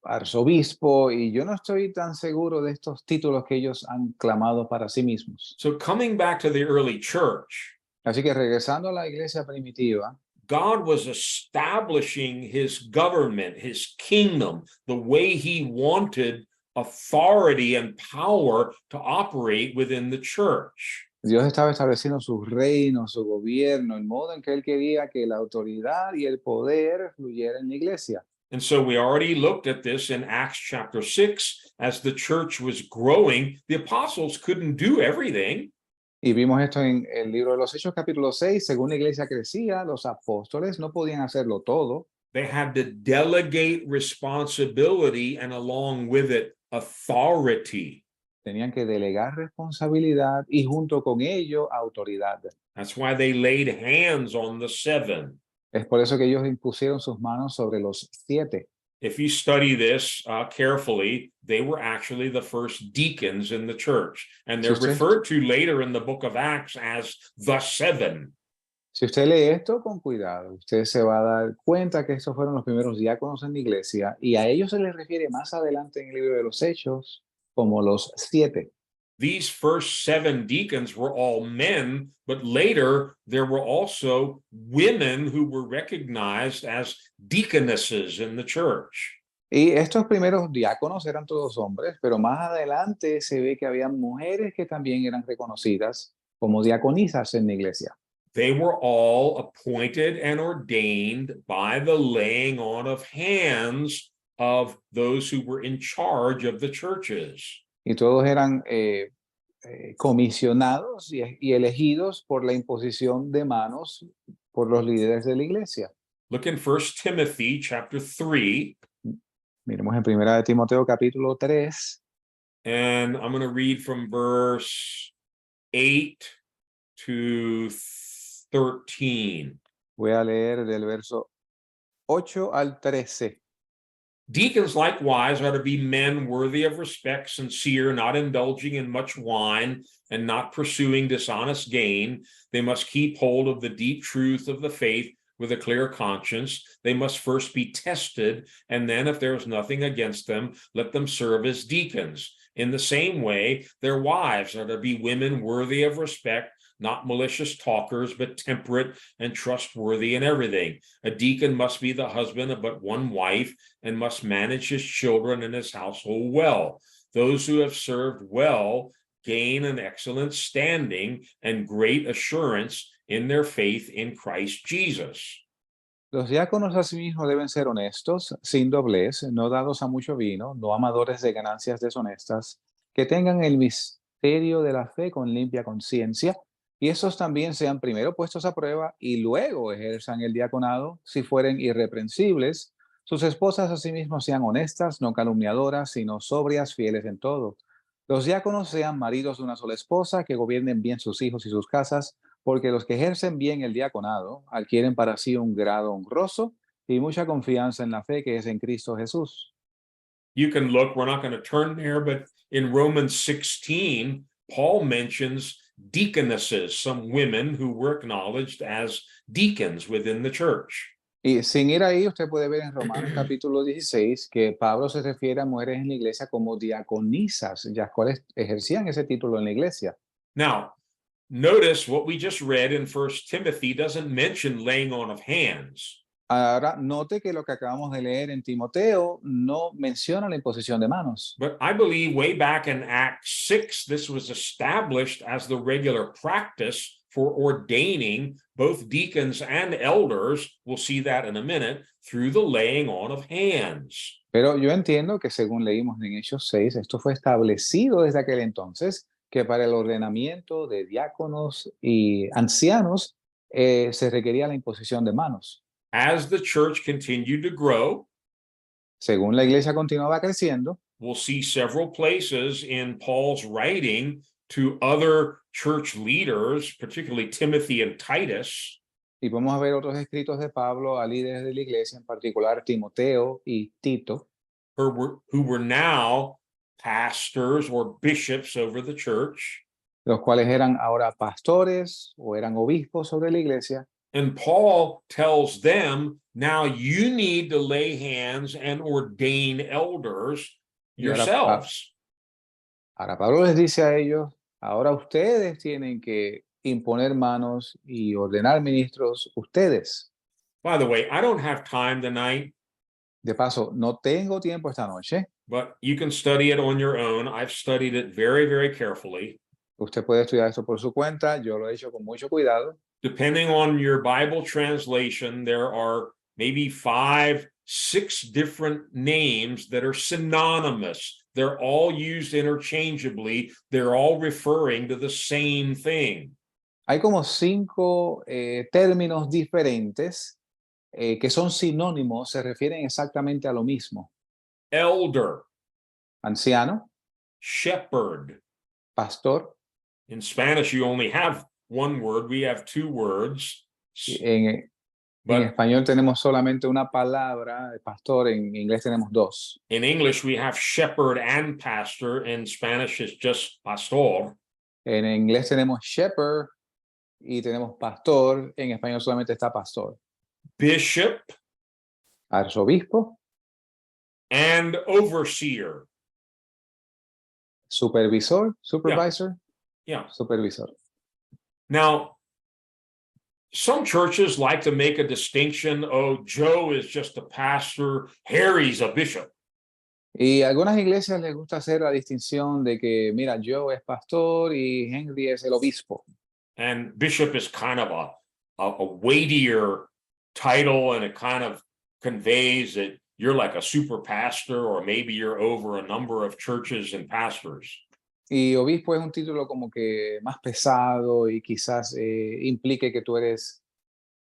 arzobispo, y yo no estoy tan seguro de estos títulos que ellos han clamado para sí mismos. So coming back to the early church, Así que regresando a la iglesia primitiva, God was establishing his government, his kingdom, the way he wanted authority and power to operate within the church. Dios estaba estableciendo su reino, su gobierno, el modo en que él quería que la autoridad y el poder fluyera en la iglesia. And so we already looked at this in Acts chapter 6. As the church was growing, the apostles couldn't do everything. Y vimos esto en el libro de los Hechos, capítulo 6. Según la iglesia crecía, los apóstoles no podían hacerlo todo. They had to delegate responsibility and along with it, authority. Tenían que delegar responsabilidad y junto con ello autoridad. That's why they laid hands on the 7. Es por eso que ellos impusieron sus manos sobre los 7. If you study this carefully, they were actually the first deacons in the church. And they're referred to later in the book of Acts as the 7. Si usted lee esto con cuidado, usted se va a dar cuenta que estos fueron los primeros diáconos en la iglesia y a ellos se les refiere más adelante en el libro de los Hechos como los 7. These first 7 deacons were all men, but later there were also women who were recognized as deaconesses in the church. Y estos primeros diáconos eran todos hombres, pero más adelante se ve que había mujeres que también eran reconocidas como diaconisas en la iglesia. They were all appointed and ordained by the laying on of hands of those who were in charge of the churches. Y todos eran comisionados y elegidos por la imposición de manos por los líderes de la iglesia. Look in 1 Timothy chapter 3. Miremos en Primera de Timoteo capítulo 3. And I'm going to read from verse 8 to 13. Voy a leer del verso 8 al 13. Deacons likewise are to be men worthy of respect, sincere, not indulging in much wine, and not pursuing dishonest gain. They must keep hold of the deep truth of the faith with a clear conscience. They must first be tested, and then, if there is nothing against them, let them serve as deacons. In the same way, their wives are to be women worthy of respect, not malicious talkers, but temperate and trustworthy in everything. A deacon must be the husband of but one wife and must manage his children and his household well. Those who have served well gain an excellent standing and great assurance in their faith in Christ Jesus. Los diáconos asimismo deben ser honestos, sin doblez, no dados a mucho vino, no amadores de ganancias deshonestas, que tengan el misterio de la fe con limpia conciencia, y esos también sean primero puestos a prueba y luego ejerzan el diaconado si fueren irreprensibles. Sus esposas asimismo sean honestas, no calumniadoras, sino sobrias, fieles en todo. Los diáconos sean maridos de una sola esposa, que gobiernen bien sus hijos y sus casas, porque los que ejercen bien el diaconado adquieren para sí un grado honroso y mucha confianza en la fe que es en Cristo Jesús. You can look, we're not going to turn there, but in Romans 16, Paul mentions deaconesses, some women who were acknowledged as deacons within the church. Y sin ir ahí, usted puede ver en Romanos capítulo 16 que Pablo se refiere a mujeres en la iglesia como diaconisas, las cuales ejercían ese título en la iglesia. Now, notice what we just read in 1 Timothy doesn't mention laying on of hands. Ahora, note que lo que acabamos de leer en Timoteo no menciona la imposición de manos. But I believe way back in Acts 6, this was established as the regular practice for ordaining both deacons and elders. We'll see that in a minute, through the laying on of hands. Pero yo entiendo que según leímos en Hechos 6, esto fue establecido desde aquel entonces, que para el ordenamiento de diáconos y ancianos se requería la imposición de manos. As the church continued to grow, Según la iglesia continuaba creciendo, we'll see several places in Paul's writing to other church leaders, particularly Timothy and Titus, y vamos a ver otros escritos de Pablo a líderes de la iglesia, en particular Timoteo y Tito, who were now pastors or bishops over the church. los cuales eran ahora pastores o eran obispos sobre la iglesia. And Paul tells them, now you need to lay hands and ordain elders Y ahora, yourselves. ahora Pablo les dice a ellos, ahora ustedes tienen que imponer manos y ordenar ministros ustedes. By the way, I don't have time tonight, De paso, no tengo tiempo esta noche. but you can study it on your own. I've studied it very, very carefully. Usted puede estudiar esto por su cuenta. Yo lo he hecho con mucho cuidado. Depending on your Bible translation, there are maybe 5, 6 different names that are synonymous. They're all used interchangeably. They're all referring to the same thing. Hay como 5 términos diferentes que son sinónimos, se refieren exactamente a lo mismo. Elder, Anciano, shepherd. pastor. In Spanish, you only have one word. We have 2 words. En But español tenemos solamente una palabra, pastor. En inglés tenemos 2. in English, we have shepherd and pastor. In Spanish, it's just pastor. En inglés tenemos shepherd y tenemos pastor. En español solamente está pastor. Bishop Arzobispo, and overseer. supervisor, supervisor, Yeah. supervisor. Now, some churches like to make a distinction. Oh, Joe is just a pastor, Harry's a bishop. Y a algunas iglesias les gusta hacer la distinción de que, mira, Joe es pastor y Henry es el obispo. And bishop is kind of a weightier title, and it kind of conveys that you're like a super pastor, or maybe you're over a number of churches and pastors. Y obispo es un título como que más pesado y quizás implique que tú eres,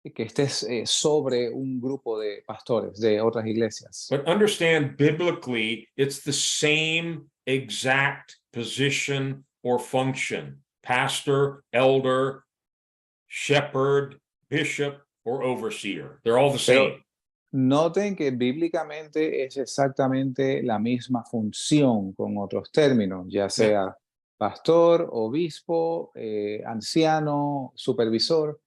que estés sobre un grupo de pastores de otras iglesias. But understand, biblically, it's the same exact position or function: pastor, elder, shepherd, bishop, or overseer. They're all the same. Noten que bíblicamente es exactamente la misma función con otros términos, ya sea pastor, obispo, anciano, supervisor.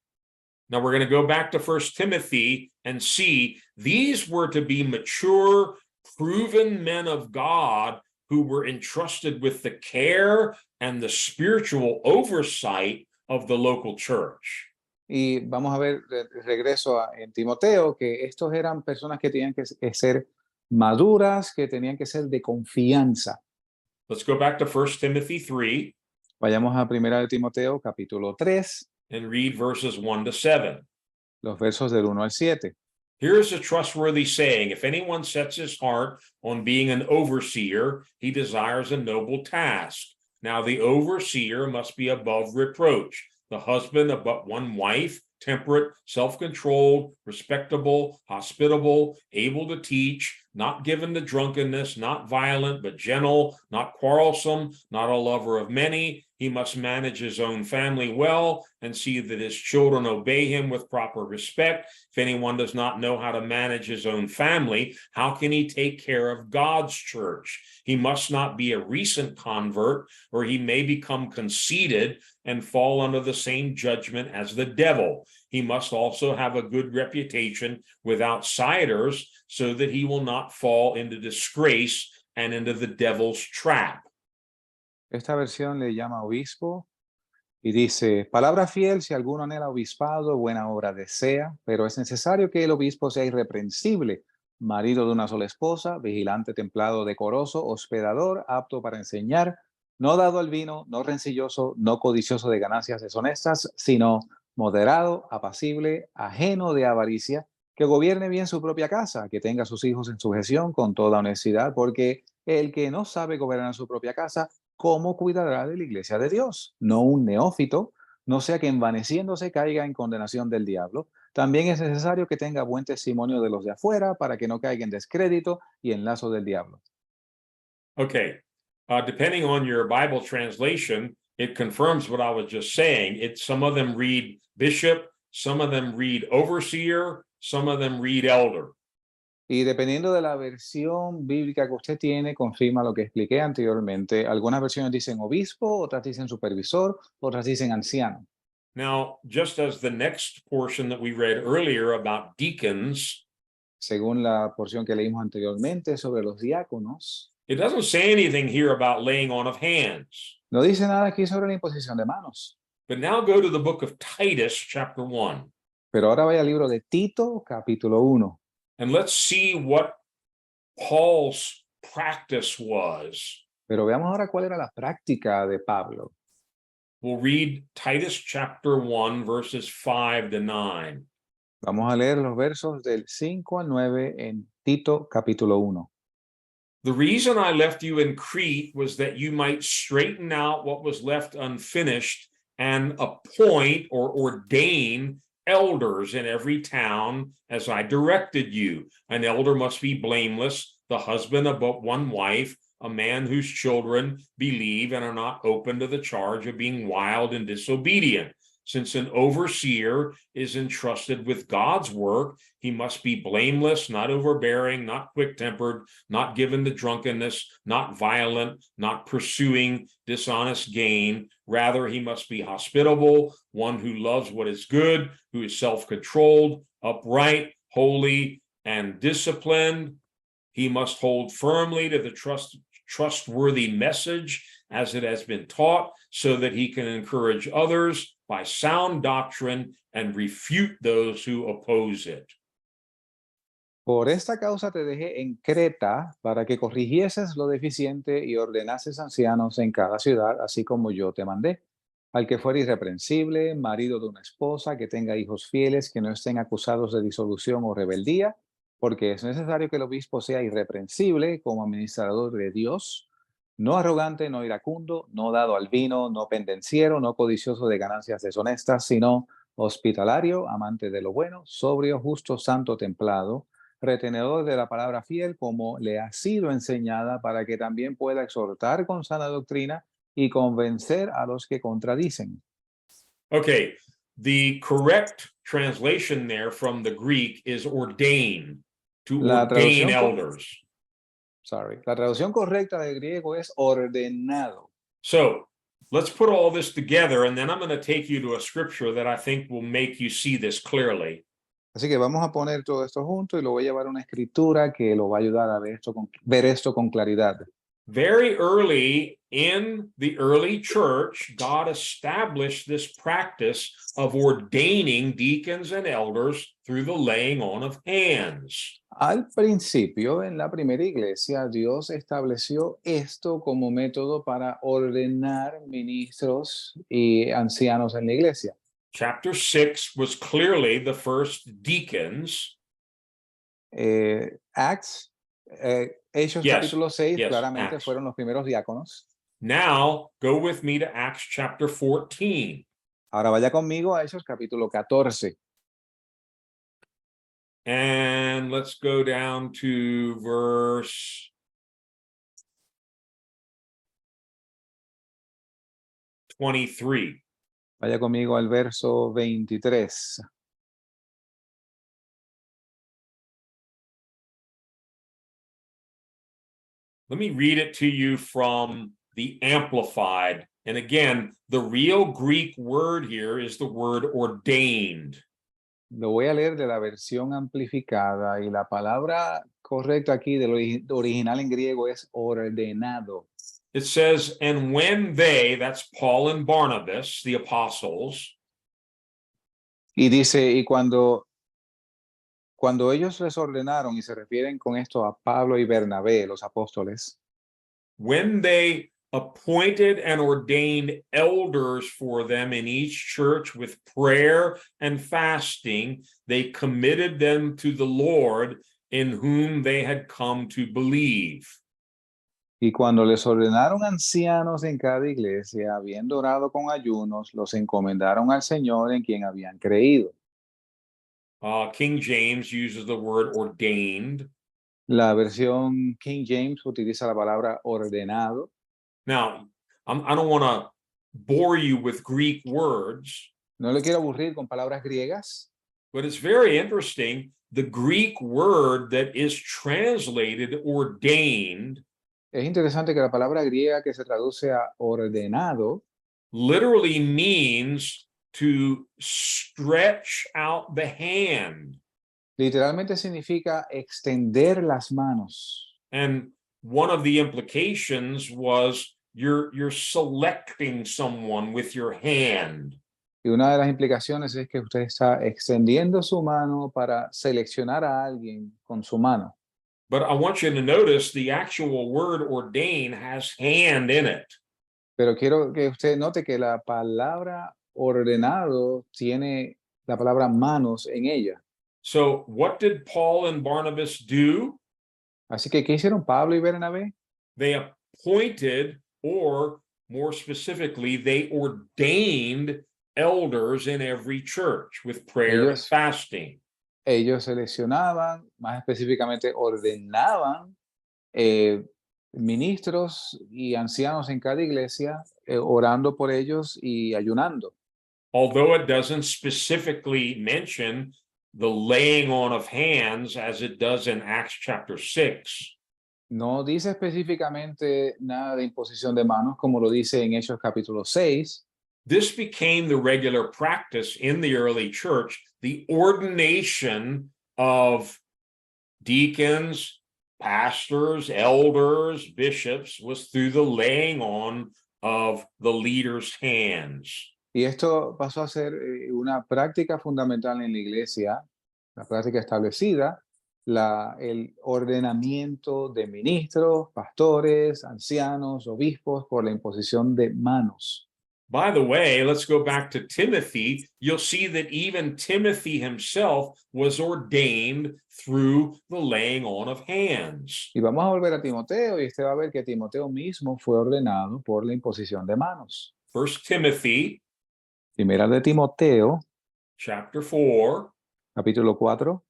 Now we're going to go back to 1 Timothy and see these were to be mature, proven men of God who were entrusted with the care and the spiritual oversight of the local church. Y vamos a ver, regreso en Timoteo, que estos eran personas que tenían que ser maduras, que tenían que ser de confianza. Let's go back to 1 Timothy 3. Vayamos a 1 de Timoteo, capítulo 3. And read verses 1 to 7. Los versos del 1 al 7. Here's a trustworthy saying: if anyone sets his heart on being an overseer, he desires a noble task. Now the overseer must be above reproach, the husband of but one wife, temperate, self-controlled, respectable, hospitable, able to teach, not given to drunkenness, not violent, but gentle, not quarrelsome, not a lover of many. He must manage his own family well and see that his children obey him with proper respect. If anyone does not know how to manage his own family, how can he take care of God's church? He must not be a recent convert, or he may become conceited and fall under the same judgment as the devil. He must also have a good reputation with outsiders, so that he will not fall into disgrace and into the devil's trap. Esta versión le llama obispo Y dice, palabra fiel, si alguno anhela obispado, buena obra desea, pero es necesario que el obispo sea irreprensible, marido de una sola esposa, vigilante, templado, decoroso, hospedador, apto para enseñar, no dado al vino, no rencilloso, no codicioso de ganancias deshonestas, sino moderado, apacible, ajeno de avaricia, que gobierne bien su propia casa, que tenga a sus hijos en sujeción con toda honestidad, porque el que no sabe gobernar su propia casa, ¿cómo cuidará de la iglesia de Dios? No un neófito, no sea que envaneciéndose caiga en condenación del diablo. También es necesario que tenga buen testimonio de los de afuera para que no caiga en descrédito y en lazo del diablo. Okay. Depending on your Bible translation, it confirms what I was just saying. Some of them read bishop, some of them read overseer, some of them read elder. Y dependiendo de la versión bíblica que usted tiene, confirma lo que expliqué anteriormente. Algunas versiones dicen obispo, otras dicen supervisor, otras dicen anciano. Now, just as the next portion that we read earlier about deacons, Según la porción que leímos anteriormente sobre los diáconos, it doesn't say anything here about laying on of hands. no dice nada aquí sobre la imposición de manos. But now go to the book of Titus, chapter 1, Pero ahora vaya al libro de Tito, capítulo 1. and let's see what Paul's practice was. Pero veamos ahora cuál era la práctica de Pablo. We'll read Titus chapter 1, verses 5 to 9. Vamos a leer los versos del 5 al 9 en Tito, capítulo 1. The reason I left you in Crete was that you might straighten out what was left unfinished and appoint or ordain elders in every town as I directed you. An elder must be blameless, the husband of but one wife, a man whose children believe and are not open to the charge of being wild and disobedient. Since an overseer is entrusted with God's work, he must be blameless, not overbearing, not quick-tempered, not given to drunkenness, not violent, not pursuing dishonest gain. Rather, he must be hospitable, one who loves what is good, who is self-controlled, upright, holy, and disciplined. He must hold firmly to the trustworthy message as it has been taught, so that he can encourage others by sound doctrine and refute those who oppose it. Por esta causa te dejé en Creta para que corrigieses lo deficiente y ordenases ancianos en cada ciudad, así como yo te mandé. Al que fuera irreprensible, marido de una esposa, que tenga hijos fieles, que no estén acusados de disolución o rebeldía, porque es necesario que el obispo sea irreprensible como administrador de Dios, no arrogante, no iracundo, no dado al vino, no pendenciero, no codicioso de ganancias deshonestas, sino hospitalario, amante de lo bueno, sobrio, justo, santo, templado, retenedor de la palabra fiel como le ha sido enseñada, para que también pueda exhortar con sana doctrina y convencer a los que contradicen. Okay, the correct translation there from the Greek is ordain, to La ordain traducción, elders. la traducción correcta del griego es ordenado. So let's put all this together, and then I'm going to take you to a scripture that I think will make you see this clearly. Así que vamos a poner todo esto junto y lo voy a llevar a una escritura que lo va a ayudar a ver esto con claridad. Very early in the early church, God established this practice of ordaining deacons and elders through the laying on of hands. Al principio, en la primera iglesia, Dios estableció esto como método para ordenar ministros y ancianos en la iglesia. Chapter 6 was clearly the first deacons. Acts, Hechos Yes, capítulo 6, yes, claramente Acts. fueron los primeros diáconos. Now go with me to Acts chapter 14. Ahora vaya conmigo a Hechos capítulo 14. And let's go down to verse 23. Vaya conmigo al verso 23. Let me read it to you from the Amplified. And again, the real Greek word here is the word ordained. Lo voy a leer de la versión amplificada, y la palabra correcta aquí del original en griego es ordenado. It says, and when they, that's Paul and Barnabas, the apostles, Y dice, y cuando ellos les ordenaron, y se refieren con esto a Pablo y Bernabé, los apóstoles, when they appointed and ordained elders for them in each church with prayer and fasting, they committed them to the Lord in whom they had come to believe. y cuando les ordenaron ancianos en cada iglesia, habiendo orado con ayunos, los encomendaron al Señor en quien habían creído. King James uses the word ordained. La versión King James utiliza la palabra ordenado. Now, I don't want to bore you with Greek words, No le quiero aburrir con palabras griegas, but it's very interesting. The Greek word that is translated ordained es interesante que la palabra griega que se traduce a ordenado literally means to stretch out the hand. literalmente significa extender las manos. And one of the implications was you're selecting someone with your hand. Y una de las implicaciones es que usted está extendiendo su mano para seleccionar a alguien con su mano. But I want you to notice the actual word ordain has hand in it. Pero quiero que usted note que la palabra ordenado tiene la palabra manos en ella. So what did Paul and Barnabas do? Así que, ¿qué hicieron Pablo y Bernabé? They appointed, or more specifically, they ordained elders in every church with prayer and Ellos- fasting. Ellos seleccionaban, más específicamente ordenaban ministros y ancianos en cada iglesia, orando por ellos y ayunando. Although it doesn't specifically mention the laying on of hands as it does in Acts chapter 6, No dice específicamente nada de imposición de manos, como lo dice en Hechos capítulo 6. this became the regular practice in the early church. The ordination of deacons, pastors, elders, bishops was through the laying on of the leader's hands. Y esto pasó a ser una práctica fundamental en la iglesia, la práctica establecida, el ordenamiento de ministros, pastores, ancianos, obispos por la imposición de manos. By the way, let's go back to Timothy. You'll see that even Timothy himself was ordained through the laying on of hands. Y vamos a volver a Timoteo y usted va a ver que Timoteo mismo fue ordenado por la imposición de manos. First Timothy Primera de Timoteo, chapter 4, capítulo 4,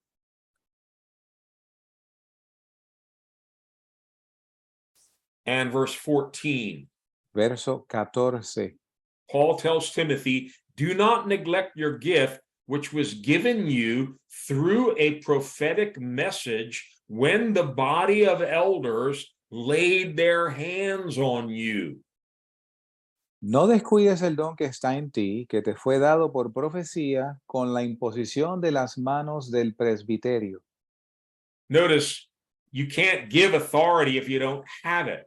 and verse 14. verso 14. Paul tells Timothy, do not neglect your gift, which was given you through a prophetic message when the body of elders laid their hands on you. No descuides el don que está en ti, que te fue dado por profecía con la imposición de las manos del presbiterio. Notice you can't give authority if you don't have it.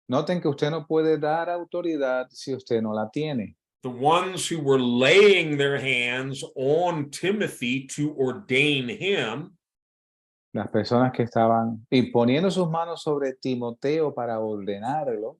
Noten que usted no puede dar autoridad si usted no la tiene. The ones who were laying their hands on Timothy to ordain him Las personas que estaban imponiendo sus manos sobre Timoteo para ordenarlo,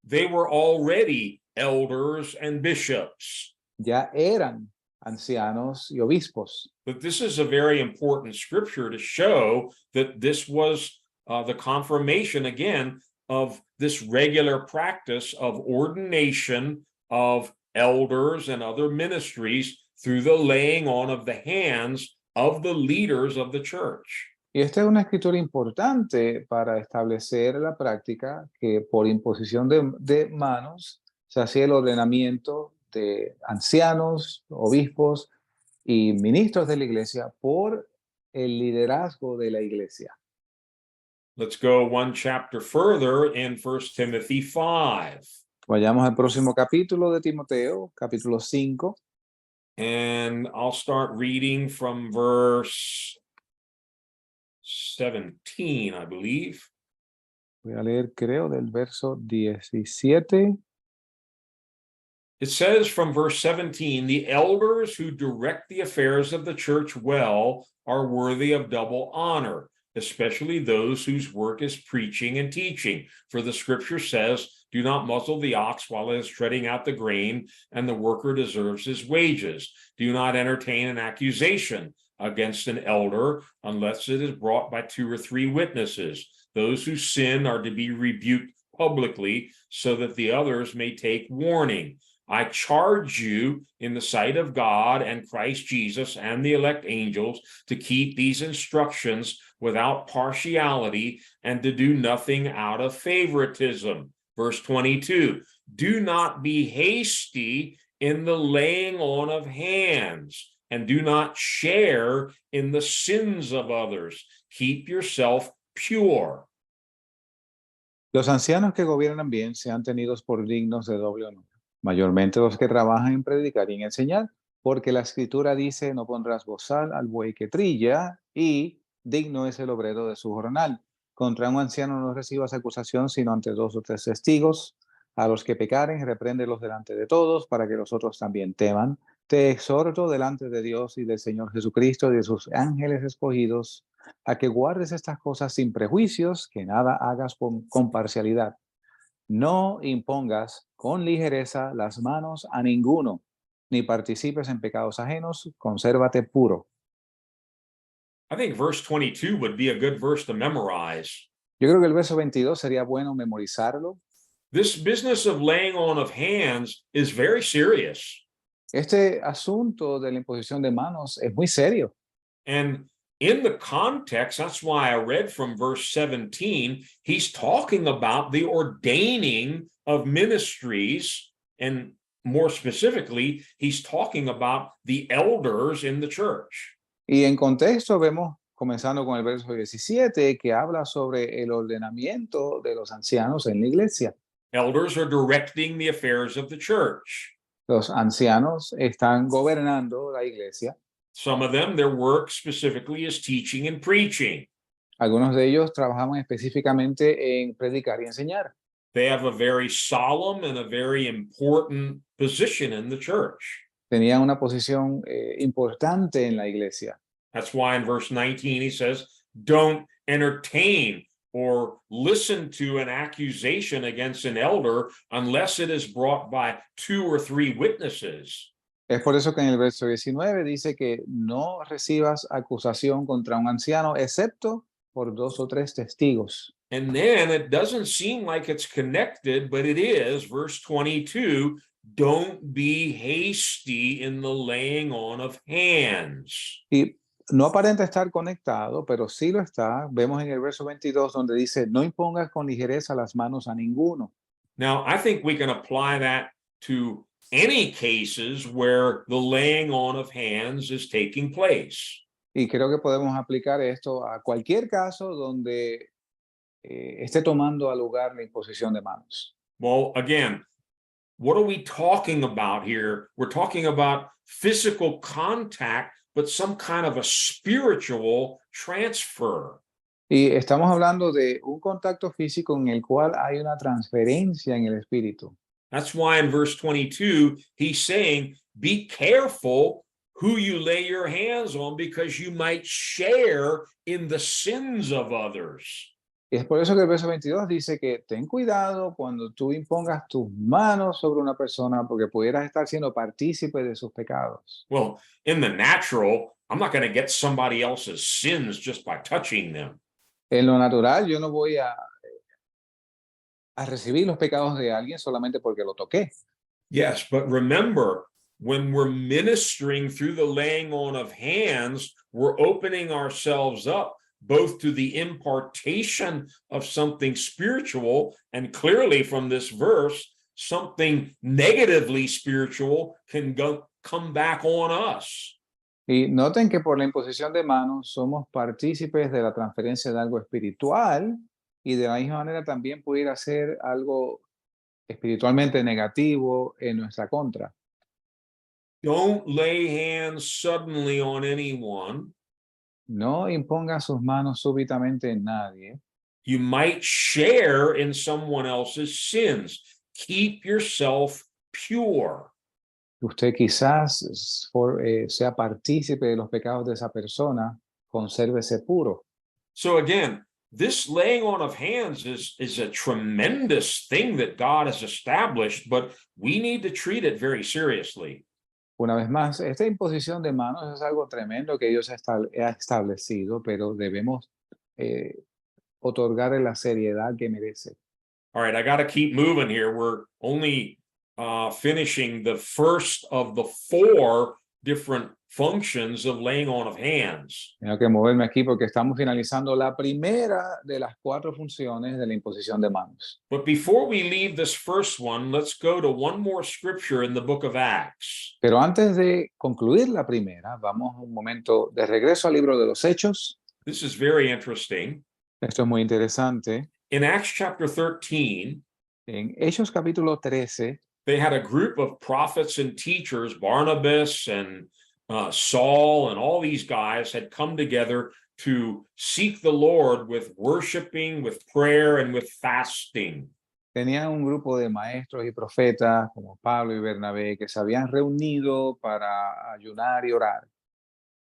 they were already elders and bishops. ya eran ancianos y obispos. But this is a very important scripture to show that this was the confirmation again of this regular practice of ordination of elders and other ministries through the laying on of the hands of the leaders of the church. Y esta es una escritura importante para establecer la práctica que por imposición de manos se hacía el ordenamiento de ancianos, obispos y ministros de la iglesia por el liderazgo de la iglesia. Let's go one chapter further in 1 Timothy 5. Vayamos al próximo capítulo de Timoteo, capítulo 5, And I'll start reading from verse 17, I believe. Voy a leer, creo, del verso 17. It says from verse 17, the elders who direct the affairs of the church well are worthy of double honor, especially those whose work is preaching and teaching. For the scripture says, do not muzzle the ox while it is treading out the grain, and the worker deserves his wages. Do not entertain an accusation against an elder unless it is brought by 2 or 3 witnesses. Those who sin are to be rebuked publicly so that the others may take warning. I charge you in the sight of God and Christ Jesus and the elect angels to keep these instructions without partiality and to do nothing out of favoritism. Verse 22, do not be hasty in the laying on of hands, and do not share in the sins of others. Keep yourself pure. Los ancianos que gobiernan bien sean tenidos por dignos de doble honor, mayormente los que trabajan en predicar y en enseñar, porque la escritura dice, no pondrás bozal al buey que trilla, y digno es el obrero de su jornal. Contra un anciano no recibas acusación, sino ante 2 o 3 testigos. A los que pecaren, repréndelos delante de todos, para que los otros también teman. Te exhorto delante de Dios y del Señor Jesucristo y de sus ángeles escogidos, a que guardes estas cosas sin prejuicios, que nada hagas con parcialidad. No impongas con ligereza las manos a ninguno, ni participes en pecados ajenos, consérvate puro. I think verse 22 would be a good verse to memorize. Yo creo que el verso 22 sería bueno memorizarlo. This business of laying on of hands is very serious. Este asunto de la imposición de manos es muy serio. And in the context, that's why I read from verse 17, he's talking about the ordaining of ministries. And more specifically, he's talking about the elders in the church. Y en contexto vemos, comenzando con el verso 17, que habla sobre el ordenamiento de los ancianos en la iglesia. Elders are directing the affairs of the church. Los ancianos están gobernando la iglesia. Some of them, their work specifically is teaching and preaching. Algunos de ellos trabajan específicamente en predicar y enseñar. They have a very solemn and a very important position in the church. Tenían una posición importante en la iglesia. That's why in verse 19 he says, don't entertain or listen to an accusation against an elder unless it is brought by 2 or 3 witnesses. Es por eso que en el verso 19 dice que no recibas acusación contra un anciano, excepto por 2 o 3 testigos. And then it doesn't seem like it's connected, but it is. Verse 22, don't be hasty in the laying on of hands. Y no aparenta estar conectado, pero sí lo está. Vemos en el verso 22 donde dice, no impongas con ligereza las manos a ninguno. Now, I think we can apply that to any cases where the laying on of hands is taking place. Y creo que podemos aplicar esto a cualquier caso donde esté tomando a lugar la imposición de manos. Well, again, what are we talking about here? We're talking about physical contact, but some kind of a spiritual transfer. Y estamos hablando de un contacto físico en el cual hay una transferencia en el espíritu. That's why in verse 22, he's saying, be careful who you lay your hands on because you might share in the sins of others. Y es por eso que el verso 22 dice que ten cuidado cuando tú impongas tus manos sobre una persona porque pudieras estar siendo partícipe de sus pecados. Well, in the natural, I'm not going to get somebody else's sins just by touching them. En lo natural, yo no voy a recibir los pecados de alguien solamente porque lo toqué. Yes, but remember, when we're ministering through the laying on of hands, we're opening ourselves up both to the impartation of something spiritual, and clearly from this verse, something negatively spiritual can come back on us. Y noten que por la imposición de manos somos partícipes de la transferencia de algo espiritual y de la misma manera también pudiera ser algo espiritualmente negativo en nuestra contra. Don't lay hands suddenly on anyone. No imponga sus manos súbitamente en nadie. You might share in someone else's sins. Keep yourself pure. Usted quizás sea partícipe de los pecados de esa persona, consérvese puro. So again, this laying on of hands is a tremendous thing that God has established, but we need to treat it very seriously. Una vez más, esta imposición de manos es algo tremendo que Dios ha establecido, pero debemos otorgarle la seriedad que merece. All right, I got to keep moving here. We're only finishing the first of the 4 different functions of laying on of hands. Tengo que moverme aquí porque estamos finalizando la primera de las 4 funciones de la imposición de manos. But before we leave this first one, let's go to one more scripture in the book of Acts. Pero antes de concluir la primera, vamos un momento de regreso al libro de los Hechos. This is very interesting. Esto es muy interesante. In Acts chapter 13, En Hechos capítulo 13, they had a group of prophets and teachers, Barnabas and Saul and all these guys had come together to seek the Lord with worshiping, with prayer, and with fasting. tenían un grupo de maestros y profetas como Pablo y Bernabé que se habían reunido para ayunar y orar.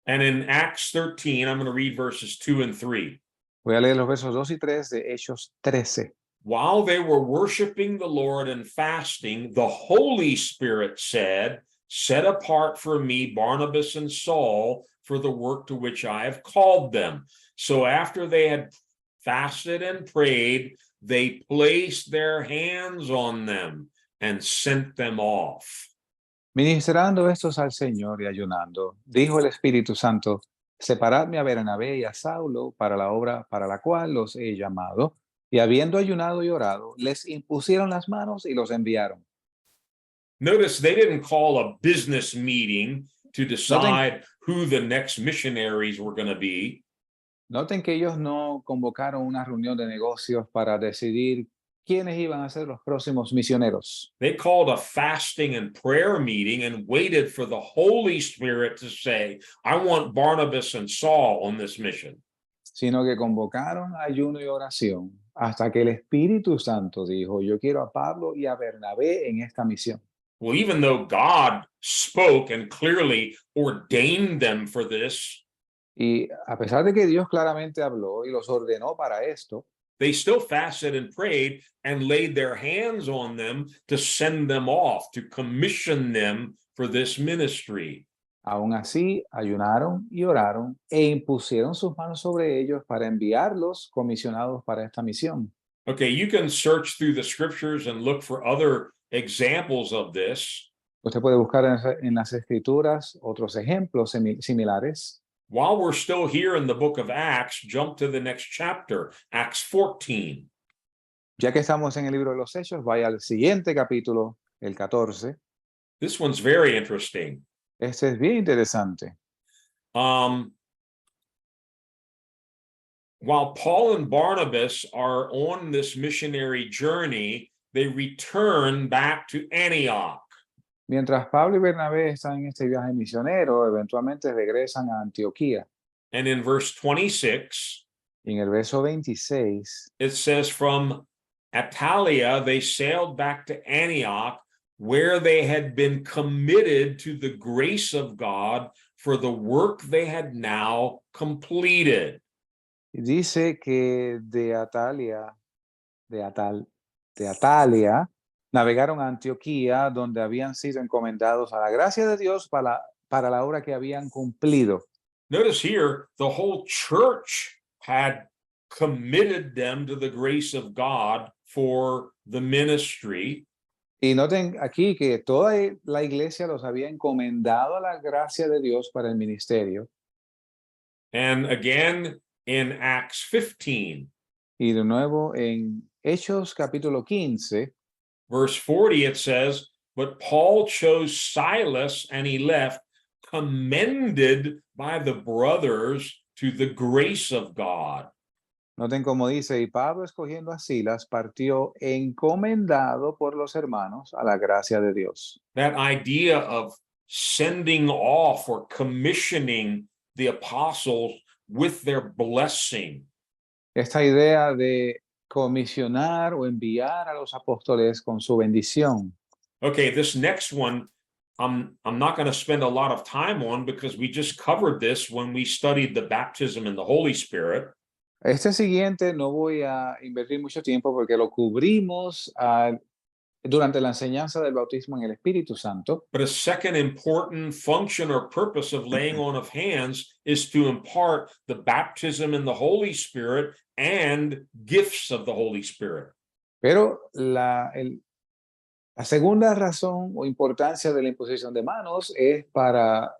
And in Acts 13, I'm going to read verses 2 and 3. Voy a leer los versos 2 y 3 de Hechos 13. While they were worshiping the Lord and fasting, the Holy Spirit said, "Set apart for me Barnabas and Saul for the work to which I have called them." So after they had fasted and prayed, they placed their hands on them and sent them off. Ministrando estos al Señor y ayunando, dijo el Espíritu Santo, separadme a Bernabé y a Saulo para la obra para la cual los he llamado. Y habiendo ayunado y orado, les impusieron las manos y los enviaron. Notice they didn't call a business meeting to decide who the next missionaries were going to be. Noten que ellos no convocaron una reunión de negocios para decidir quiénes iban a ser los próximos misioneros. They called a fasting and prayer meeting and waited for the Holy Spirit to say, "I want Barnabas and Saul on this mission." Sino que convocaron ayuno y oración hasta que el Espíritu Santo dijo, yo quiero a Pablo y a Bernabé en esta misión. Well, even though God spoke and clearly ordained them for this, Y a pesar de que Dios claramente habló y los ordenó para esto, they still fasted and prayed and laid their hands on them to send them off, to commission them for this ministry. aún así ayunaron y oraron e impusieron sus manos sobre ellos para enviarlos comisionados para esta misión. Okay, you can search through the scriptures and look for other examples of this. Usted puede buscar en las escrituras otros ejemplos similares. While we're still here in the book of Acts, jump to the next chapter, Acts 14. Ya que estamos en el libro de los Hechos, vaya al siguiente capítulo, el 14. This one's very interesting. Este es bien interesante. While Paul and Barnabas are on this missionary journey, they return back to Antioch. Mientras Pablo y Bernabé están en este viaje misionero, eventualmente regresan a Antioquía. And in verse 26, Y en el verso 26, it says, "From Attalia, they sailed back to Antioch, where they had been committed to the grace of God for the work they had now completed." dice que de Atalia, navegaron a Antioquía, donde habían sido encomendados a la gracia de Dios para la obra que habían cumplido. Notice here, the whole church had committed them to the grace of God for the ministry. Y noten aquí que toda la iglesia los había encomendado a la gracia de Dios para el ministerio. And again, in Acts 15, Y de nuevo en Hechos capítulo 15, verse 40, it says, "But Paul chose Silas and he left, commended by the brothers to the grace of God." noten cómo dice, y Pablo escogiendo a Silas partió encomendado por los hermanos a la gracia de Dios. That idea of sending off or commissioning the apostles with their blessing. esta idea de comisionar o enviar a los apóstoles con su bendición. Okay, this next one, I'm not going to spend a lot of time on because we just covered this when we studied the baptism in the Holy Spirit. Este siguiente no voy a invertir mucho tiempo porque lo cubrimos durante la enseñanza del bautismo en el Espíritu Santo. But a second important function or purpose of laying on of hands is to impart the baptism in the Holy Spirit and gifts of the Holy Spirit. Pero la segunda razón o importancia de la imposición de manos es para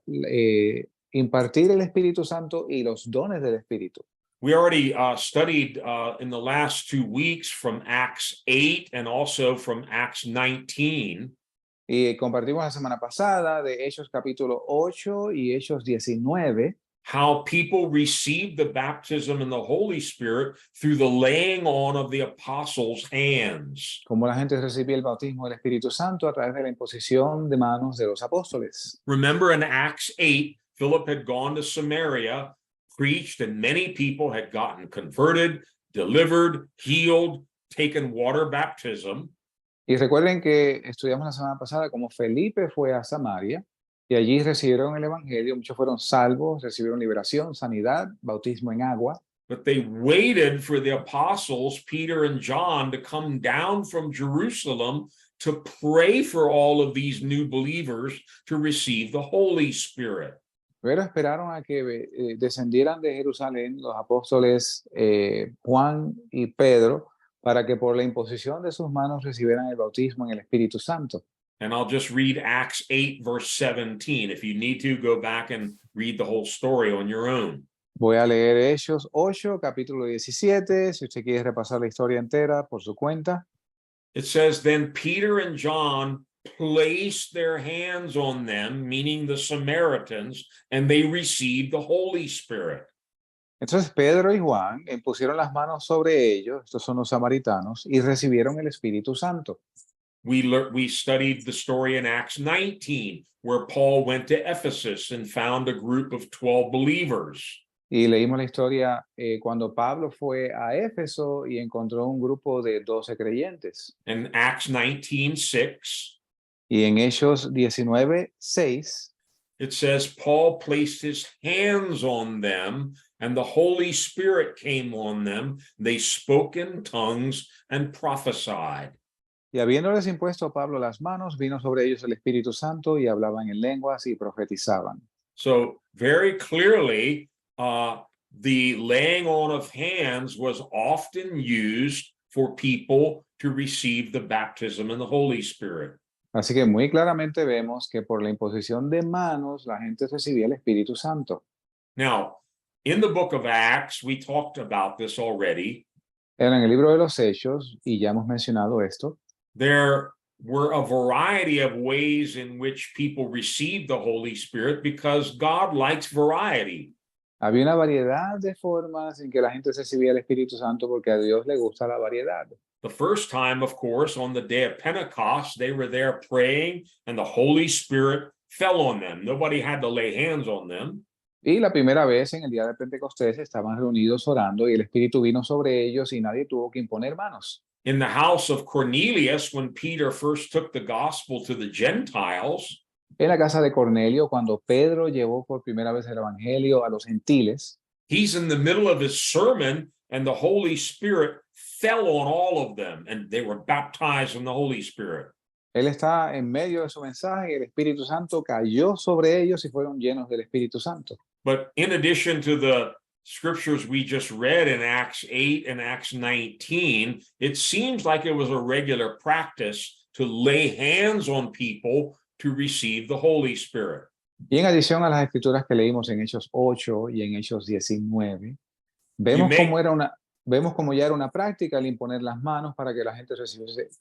impartir el Espíritu Santo y los dones del Espíritu. We already studied in the last 2 weeks from Acts 8 and also from Acts 19. Y compartimos la semana pasada de Hechos capítulo 8 y Hechos 19, how people received the baptism in the Holy Spirit through the laying on of the apostles' hands. cómo la gente recibía el bautismo del Espíritu Santo a través de la imposición de manos de los apóstoles. Remember in Acts 8, Philip had gone to Samaria, preached, and many people had gotten converted, delivered, healed, taken water baptism. Y recuerden que estudiamos la semana pasada cómo Felipe fue a Samaria y allí recibieron el Evangelio, muchos fueron salvos, recibieron liberación, sanidad, bautismo en agua. But they waited for the apostles, Peter and John, to come down from Jerusalem to pray for all of these new believers to receive the Holy Spirit. Pero esperaron a que descendieran de Jerusalén los apóstoles Juan y Pedro para que por la imposición de sus manos recibieran el bautismo en el Espíritu Santo. And I'll just read Acts 8, verse 17. If you need to, go back and read the whole story on your own. Voy a leer Hechos 8, capítulo 17, si usted quiere repasar la historia entera por su cuenta. It says, then Peter and John placed their hands on them, meaning the Samaritans, and they received the Holy Spirit. Entonces Pedro y Juan pusieron las manos sobre ellos, estos son los samaritanos, y recibieron el Espíritu Santo. We studied the story in Acts 19, where Paul went to Ephesus and found a group of 12 believers. Y leímos la historia cuando Pablo fue a Éfeso y encontró un grupo de 12 creyentes. In Acts 19:6, Y en Hechos 19:6, it says, Paul placed his hands on them, and the Holy Spirit came on them. They spoke in tongues and prophesied. y habiéndoles impuesto a Pablo las manos, vino sobre ellos el Espíritu Santo y hablaban en lenguas y profetizaban. So very clearly, the laying on of hands was often used for people to receive the baptism in the Holy Spirit. Así que muy claramente vemos que por la imposición de manos la gente recibía el Espíritu Santo. Now, in the book of Acts, we talked about this already. Era en el libro de los Hechos, y ya hemos mencionado esto, There were a variety of ways in which people received the Holy Spirit because God likes variety. había una variedad de formas en que la gente recibía el Espíritu Santo porque a Dios le gusta la variedad. The first time, of course, on the day of Pentecost, they were there praying and the Holy Spirit fell on them. Nobody had to lay hands on them. Y la primera vez en el día de Pentecostés estaban reunidos orando y el Espíritu vino sobre ellos y nadie tuvo que imponer manos. In the house of Cornelius, when Peter first took the gospel to the Gentiles, En la casa de Cornelio, cuando Pedro llevó por primera vez el Evangelio a los gentiles, he's in the middle of his sermon and the Holy Spirit fell on all of them and they were baptized in the Holy Spirit. él está en medio de su mensaje y el Espíritu Santo cayó sobre ellos y fueron llenos del Espíritu Santo. But in addition to the scriptures we just read in Acts 8 and Acts 19, it seems like it was a regular practice to lay hands on people to receive the Holy Spirit. Y en adición a las escrituras que leímos en Hechos 8 y en Hechos 19, vemos como ya era una práctica el imponer las manos para que la gente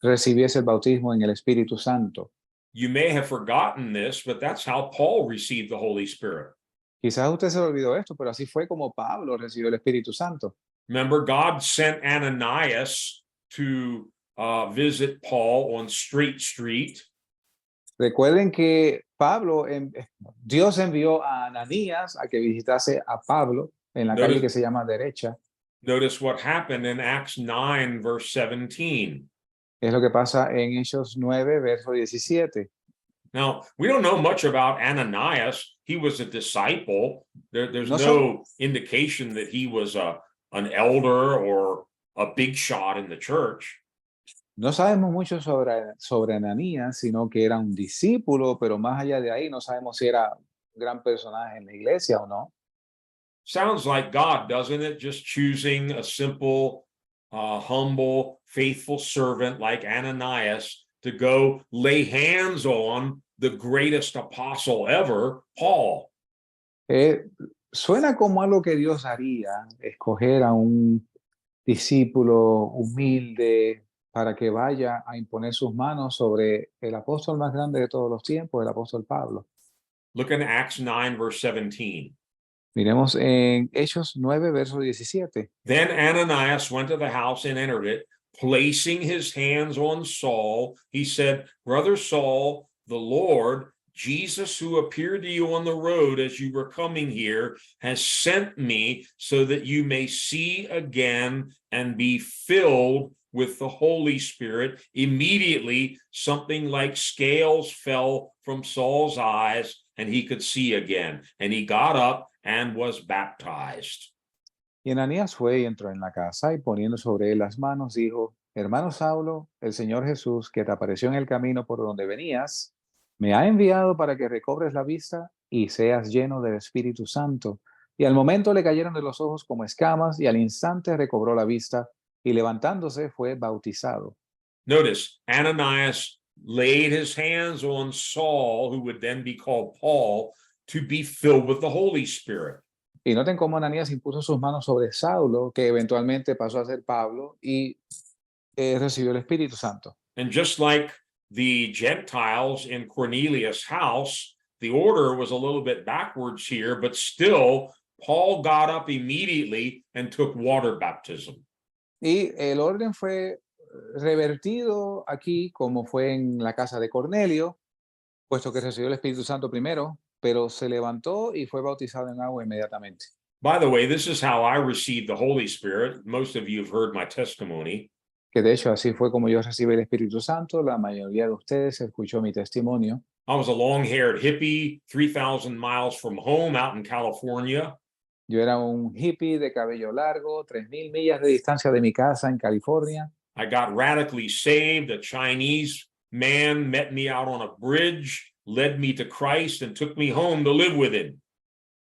recibiese el bautismo en el Espíritu Santo. You may have forgotten this, but that's how Paul received the Holy Spirit. Quizás usted se olvidó esto, pero así fue como Pablo recibió el Espíritu Santo. Remember, God sent Ananias to visit Paul on Straight Street. Recuerden que Dios envió a Ananías a que visitase a Pablo en la calle que se llama Derecha. Notice what happened in Acts 9, verse 17. Es lo que pasa en Hechos 9, verso 17. Now, we don't know much about Ananias. He was a disciple. There's No no indication that he was an elder or a big shot in the church. No sabemos mucho sobre Ananías, sino que era un discípulo, pero más allá de ahí no sabemos si era un gran personaje en la iglesia o no. Sounds like God, doesn't it? Just choosing a simple, humble, faithful servant like Ananias to go lay hands on the greatest apostle ever, Paul. Suena como algo que Dios haría, escoger a un discípulo humilde para que vaya a imponer sus manos sobre el apóstol más grande de todos los tiempos, el apóstol Pablo. Look in Acts 9, verse 17. Miremos en Hechos 9, verso 17. Then Ananias went to the house and entered it. Placing his hands on Saul, he said, Brother Saul, the Lord, Jesus, who appeared to you on the road as you were coming here, has sent me so that you may see again and be filled with the Holy Spirit. Immediately, something like scales fell from Saul's eyes, and he could see again. And he got up and was baptized. Y Ananías fue y entró en la casa y poniendo sobre él las manos dijo, hermano Saulo, el Señor Jesús, que te apareció en el camino por donde venías, me ha enviado para que recobres la vista y seas lleno del Espíritu Santo. Y al momento le cayeron de los ojos como escamas y al instante recobró la vista y levantándose fue bautizado. Notice, Ananias laid his hands on Saul, who would then be called Paul, to be filled with the Holy Spirit. Y noten cómo Ananías impuso sus manos sobre Saulo, que eventualmente pasó a ser Pablo, y recibió el Espíritu Santo. And just like the Gentiles in Cornelius' house, the order was a little bit backwards here, but still, Paul got up immediately and took water baptism. Y el orden fue revertido aquí, como fue en la casa de Cornelio, puesto que recibió el Espíritu Santo primero, pero se levantó y fue bautizado en agua inmediatamente. By the way, this is how I received the Holy Spirit. Most of you have heard my testimony. Que de hecho así fue como yo recibí el Espíritu Santo. La mayoría de ustedes escuchó mi testimonio. I was a long-haired hippie, 3,000 miles from home out in California. Yo era un hippie de cabello largo, 3,000 millas de distancia de mi casa en California. I got radically saved. A Chinese man met me out on a bridge, led me to Christ, and took me home to live with him.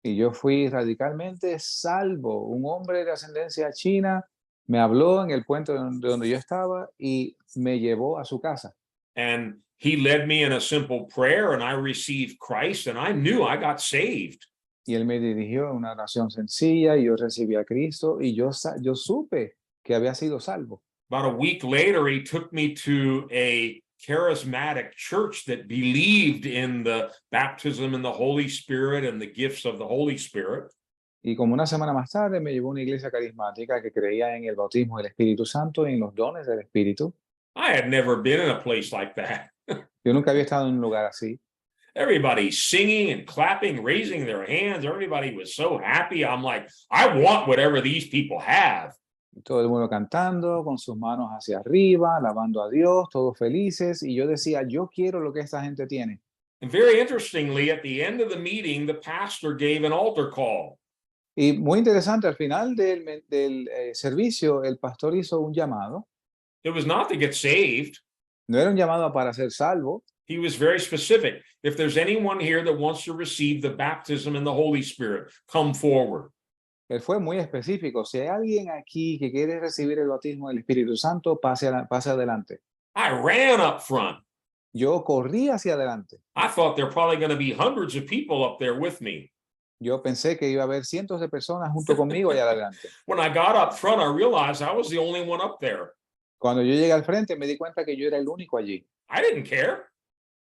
Y yo fui radicalmente salvo. Un hombre de ascendencia china me habló en el puente donde yo estaba y me llevó a su casa. And he led me in a simple prayer, and I received Christ, and I knew I got saved. Y él me dirigió en una oración sencilla y yo recibí a Cristo y yo supe que había sido salvo. About a week later, he took me to a charismatic church that believed in the baptism in the Holy Spirit and the gifts of the Holy Spirit. Y como una semana más tarde me llevó a una iglesia carismática que creía en el bautismo del Espíritu Santo y en los dones del Espíritu. I had never been in a place like that. Yo nunca había estado en un lugar así. Everybody singing and clapping, raising their hands. Everybody was so happy. I'm like, I want whatever these people have. Todo el mundo cantando, con sus manos hacia arriba, alabando a Dios, todos felices. Y yo decía, yo quiero lo que esta gente tiene. And very interestingly, at the end of the meeting, the pastor gave an altar call. Y muy interesante, al final del servicio, el pastor hizo un llamado. It was not to get saved. No era un llamado para ser salvo. He was very specific. If there's anyone here that wants to receive the baptism in the Holy Spirit, come forward. Él fue muy específico. Si hay alguien aquí que quiere recibir el bautismo del Espíritu Santo, pase adelante. I ran up front. Yo corrí hacia adelante. I thought there were probably going to be hundreds of people up there with me. Yo pensé que iba a haber cientos de personas junto conmigo allá adelante. When I got up front, I realized I was the only one up there. Cuando yo llegué al frente, me di cuenta que yo era el único allí. I didn't care.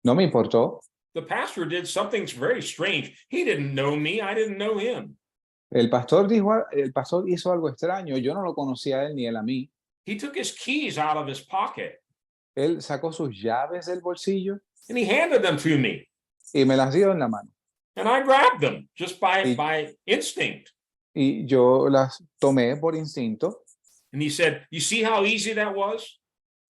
No me importó. The pastor did something very strange. He didn't know me. I didn't know him. El pastor hizo algo extraño. Yo no lo conocía a él ni él a mí. He took his keys out of his pocket Él sacó sus llaves del bolsillo and he handed them to me. y me las dio en la mano. And I grabbed them just by instinct. Y yo las tomé por instinto. And he said, "You see how easy that was?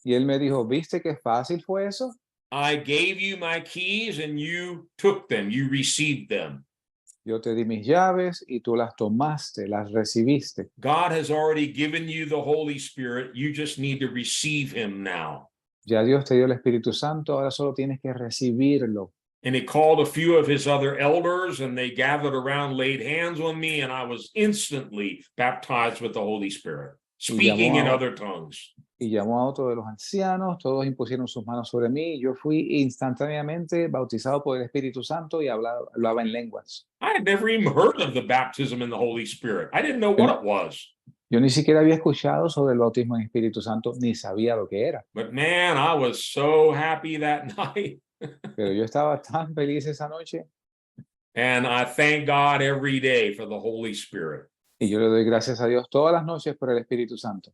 Y él me dijo, ¿viste qué fácil fue eso? I gave you my keys and you took them, you received them. Yo te di mis llaves y tú las tomaste, las recibiste. God has already given you the Holy Spirit. You just need to receive him now." Ya Dios te dio el Espíritu Santo, ahora solo tienes que recibirlo. And he called a few of his other elders, and they gathered around, laid hands on me, and I was instantly baptized with the Holy Spirit, speaking in other tongues. Y llamó a otro de los ancianos, todos impusieron sus manos sobre mí, y yo fui instantáneamente bautizado por el Espíritu Santo y hablaba en lenguas. I had never even heard of the baptism in the Holy Spirit. I didn't know Yo, what it was. yo ni siquiera había escuchado sobre el bautismo en Espíritu Santo, ni sabía lo que era. But man, I was so happy that night. Pero yo estaba tan feliz esa noche, And I thank God every day for the Holy Spirit. y yo le doy gracias a Dios todas las noches por el Espíritu Santo.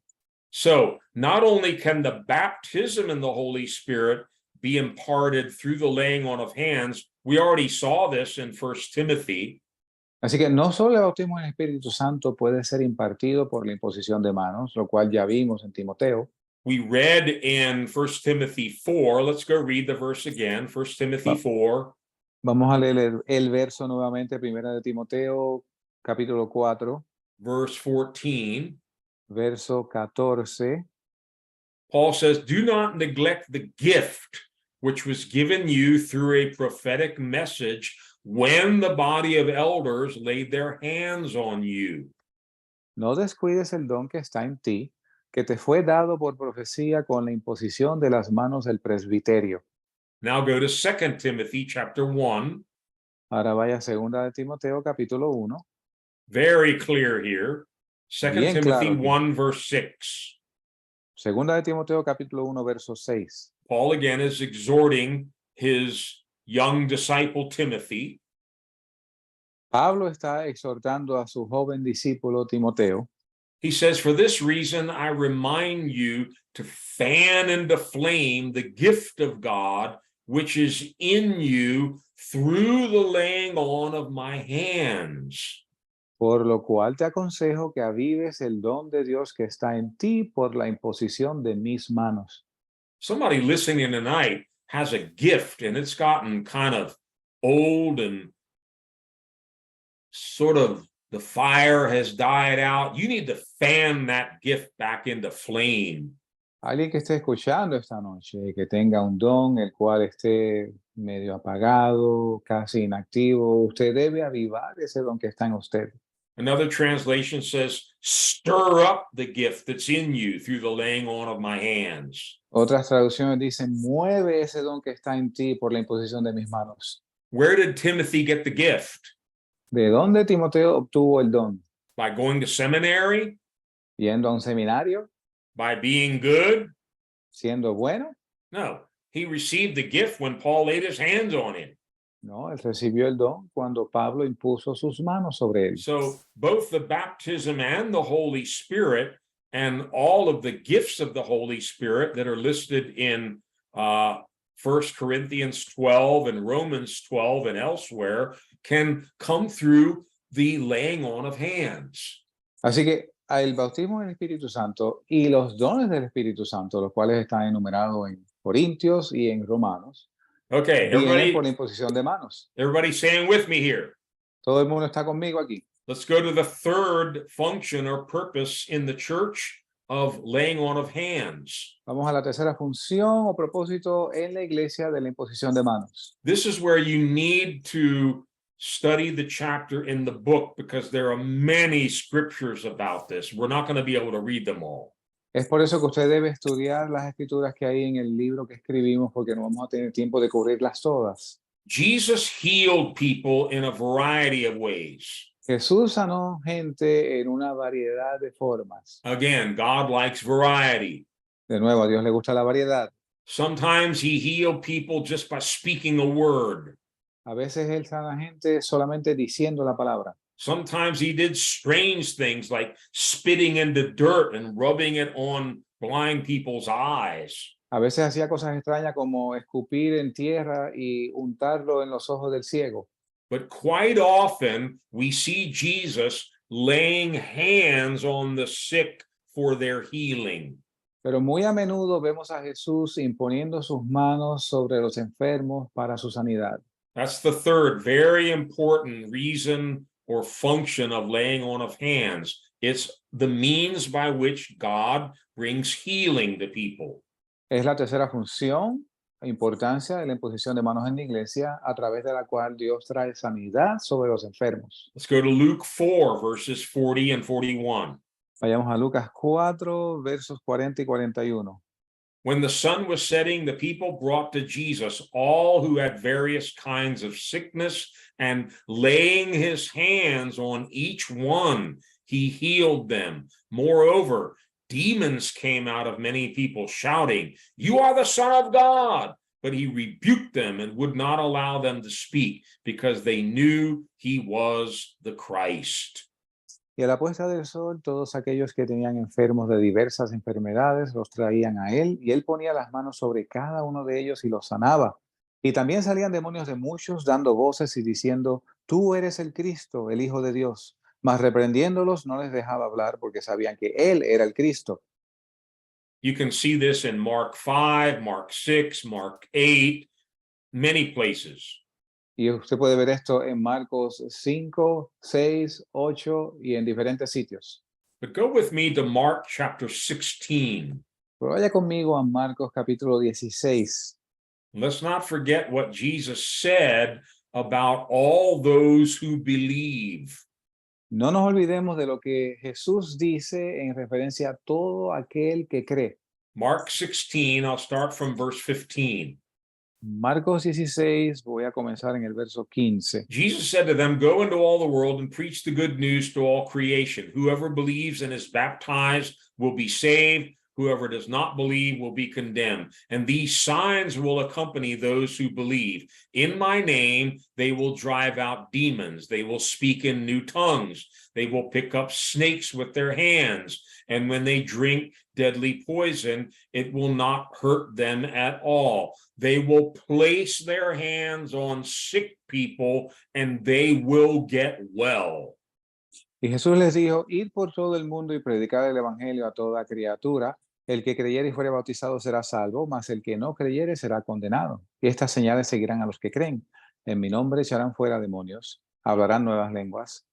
So not only can the baptism in the Holy Spirit be imparted through the laying on of hands, we already saw this in 1 Timothy. Así que no solo el bautismo en el Espíritu Santo puede ser impartido por la imposición de manos, lo cual ya vimos en Timoteo. We read in 1 Timothy 4. Let's go read the verse again. 1 Timothy 4. Vamos a leer el verso nuevamente, primera de Timoteo, capítulo 4, Verse 14. verso 14. Paul says, "Do not neglect the gift which was given you through a prophetic message when the body of elders laid their hands on you." No descuides el don que está en ti, que te fue dado por profecía con la imposición de las manos del presbiterio. Now go to 2 Timothy chapter 1. Ahora vaya a segunda de Timoteo, capítulo 1. Very clear here. 2 Bien Timothy claro aquí. 1, verse 6. Segunda de Timoteo, capítulo 1, verso 6. Paul again is exhorting his young disciple Timothy. Pablo está exhortando a su joven discípulo Timoteo. He says, "For this reason, I remind you to fan into flame the gift of God, which is in you through the laying on of my hands." Por lo cual te aconsejo que avives el don de Dios que está en ti por la imposición de mis manos. Somebody listening tonight has a gift and it's gotten kind of old and sort of the fire has died out. You need to fan that gift back into flame. Alguien que esté escuchando esta noche, que tenga un don, el cual esté medio apagado, casi inactivo, usted debe avivar ese don que está en usted. Another translation says, "Stir up the gift that's in you through the laying on of my hands." Otras traducciones dicen, mueve ese don que está en ti por la imposición de mis manos. Where did Timothy get the gift? ¿De dónde Timoteo obtuvo el don? By going to seminary? ¿Yendo a un seminario? By being good? ¿Siendo bueno? No, he received the gift when Paul laid his hands on him. No, él recibió el don cuando Pablo impuso sus manos sobre él. So both the baptism and the Holy Spirit and all of the gifts of the Holy Spirit that are listed in 1 Corinthians 12 and Romans 12 and elsewhere can come through the laying on of hands. Así que el bautismo del Espíritu Santo y los dones del Espíritu Santo, los cuales están enumerados en Corintios y en Romanos, Okay, vienen por la imposición de manos. everybody saying with me here. Todo el mundo está conmigo aquí. Let's go to the third function or purpose in the church of laying on of hands. Vamos a la tercera función o propósito en la iglesia de la imposición de manos. This is where you need to study the chapter in the book because there are many scriptures about this. We're not going to be able to read them all. Es por eso que usted debe estudiar las escrituras que hay en el libro que escribimos, porque no vamos a tener tiempo de cubrirlas todas. Jesus healed people in a variety of ways. Jesús sanó gente en una variedad de formas. Again, God likes variety. De nuevo, a Dios le gusta la variedad. Sometimes he healed people just by speaking a word. A veces Él sana gente solamente diciendo la palabra. Sometimes he did strange things like spitting into dirt and rubbing it on blind people's eyes. A veces hacía cosas extrañas como escupir en tierra y untarlo en los ojos del ciego. But quite often we see Jesus laying hands on the sick for their healing. Pero muy a menudo vemos a Jesús imponiendo sus manos sobre los enfermos para su sanidad. That's the third very important reason or function of laying on of hands. It's the means by which God brings healing to people. Es la tercera función e importancia de la imposición de manos en la iglesia, a través de la cual Dios trae sanidad sobre los enfermos. Let's go to Luke 4, verses 40 and 41. Vayamos a Lucas 4, versos 40 y 41. When the sun was setting, the people brought to Jesus all who had various kinds of sickness, and laying his hands on each one, he healed them. Moreover, demons came out of many people, shouting, "You are the Son of God!" But he rebuked them and would not allow them to speak, because they knew he was the Christ. Y a la puesta del sol, todos aquellos que tenían enfermos de diversas enfermedades los traían a él, y él ponía las manos sobre cada uno de ellos y los sanaba. Y también salían demonios de muchos, dando voces y diciendo: Tú eres el Cristo, el Hijo de Dios. Mas reprendiéndolos, no les dejaba hablar, porque sabían que él era el Cristo. You can see this in Mark 5, Mark 6, Mark 8, many places. Y usted puede ver esto en Marcos 5, 6, 8 y en diferentes sitios. But go with me to Mark chapter 16. Pero vaya conmigo a Marcos capítulo 16. Let's not forget what Jesus said about all those who believe. No nos olvidemos de lo que Jesús dice en referencia a todo aquel que cree. Mark 16, I'll start from verse 15. Marcos 16, voy a comenzar en el verso 15. Jesus said to them, "Go into all the world and preach the good news to all creation. Whoever believes and is baptized will be saved. Whoever does not believe will be condemned. And these signs will accompany those who believe. In my name, they will drive out demons. They will speak in new tongues. They will pick up snakes with their hands. And when they drink deadly poison, it will not hurt them at all. They will place their hands on sick people and they will get well." Y Jesús les dijo: Id por todo el mundo y predicad el evangelio a toda criatura. El que creyere y fuere bautizado será salvo, mas el que no creyere será condenado. Y estas señales seguirán a los que creen. En mi nombre echarán fuera demonios, hablarán nuevas lenguas,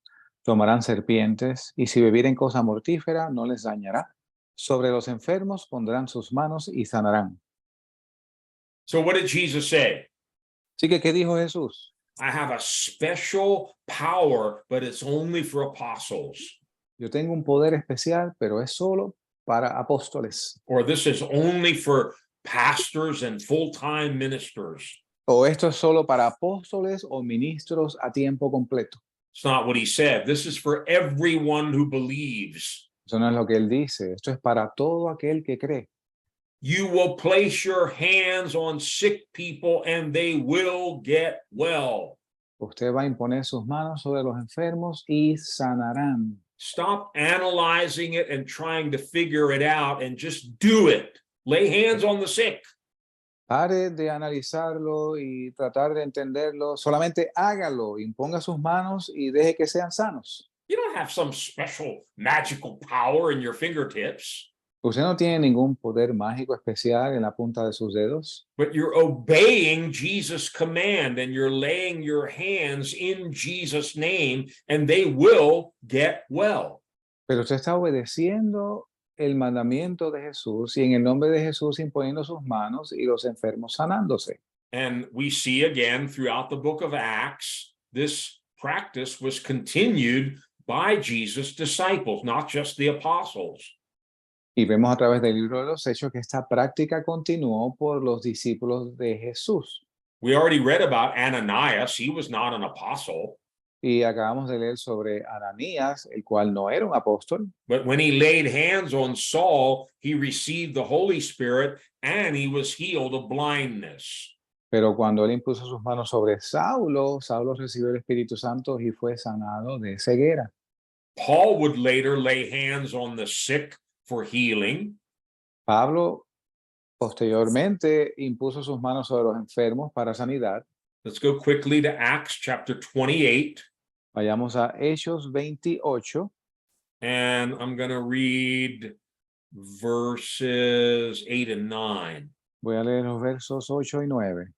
tomarán serpientes, y si bebieren cosa mortífera no les dañará. Sobre los enfermos pondrán sus manos y sanarán. So what did Jesus say? Así que, ¿qué dijo Jesús? I have a special power, but it's only for apostles. Yo tengo un poder especial, pero es solo para apóstoles. Or this is only for pastors and full-time ministers. O esto es solo para apóstoles o ministros a tiempo completo. It's not what he said. This is for everyone who believes. Eso no es lo que él dice. Esto es para todo aquel que cree. You will place your hands on sick people and they will get well. Usted va a imponer sus manos sobre los enfermos y sanarán. Stop analyzing it and trying to figure it out and just do it. Lay hands on the sick. Pare de analizarlo y tratar de entenderlo. Solamente hágalo, imponga sus manos y deje que sean sanos. You don't have some special magical power in your fingertips. Usted no tiene ningún poder mágico especial en la punta de sus dedos, But you're obeying Jesus' command and you're laying your hands in Jesus' name and they will get well. pero usted está obedeciendo el mandamiento de Jesús y en el nombre de Jesús imponiendo sus manos y los enfermos sanándose. And we see again throughout the book of Acts, this practice was continued by Jesus' disciples, not just the apostles. Y vemos a través del libro de los Hechos que esta práctica continuó por los discípulos de Jesús. We already read about Ananias. He was not an apostle. Y acabamos de leer sobre Ananías, el cual no era un apóstol, But when he laid hands on Saul, he received the Holy Spirit and he was healed of blindness. pero cuando él impuso sus manos sobre Saulo, Saulo recibió el Espíritu Santo y fue sanado de ceguera. Paul would later lay hands on the sick for healing. Pablo posteriormente impuso sus manos sobre los enfermos para sanidad. Let's go quickly to Acts chapter 28. Vayamos a Hechos 28 and I'm going to read verses 8 and 9. Voy a leer los versos 8 y 9.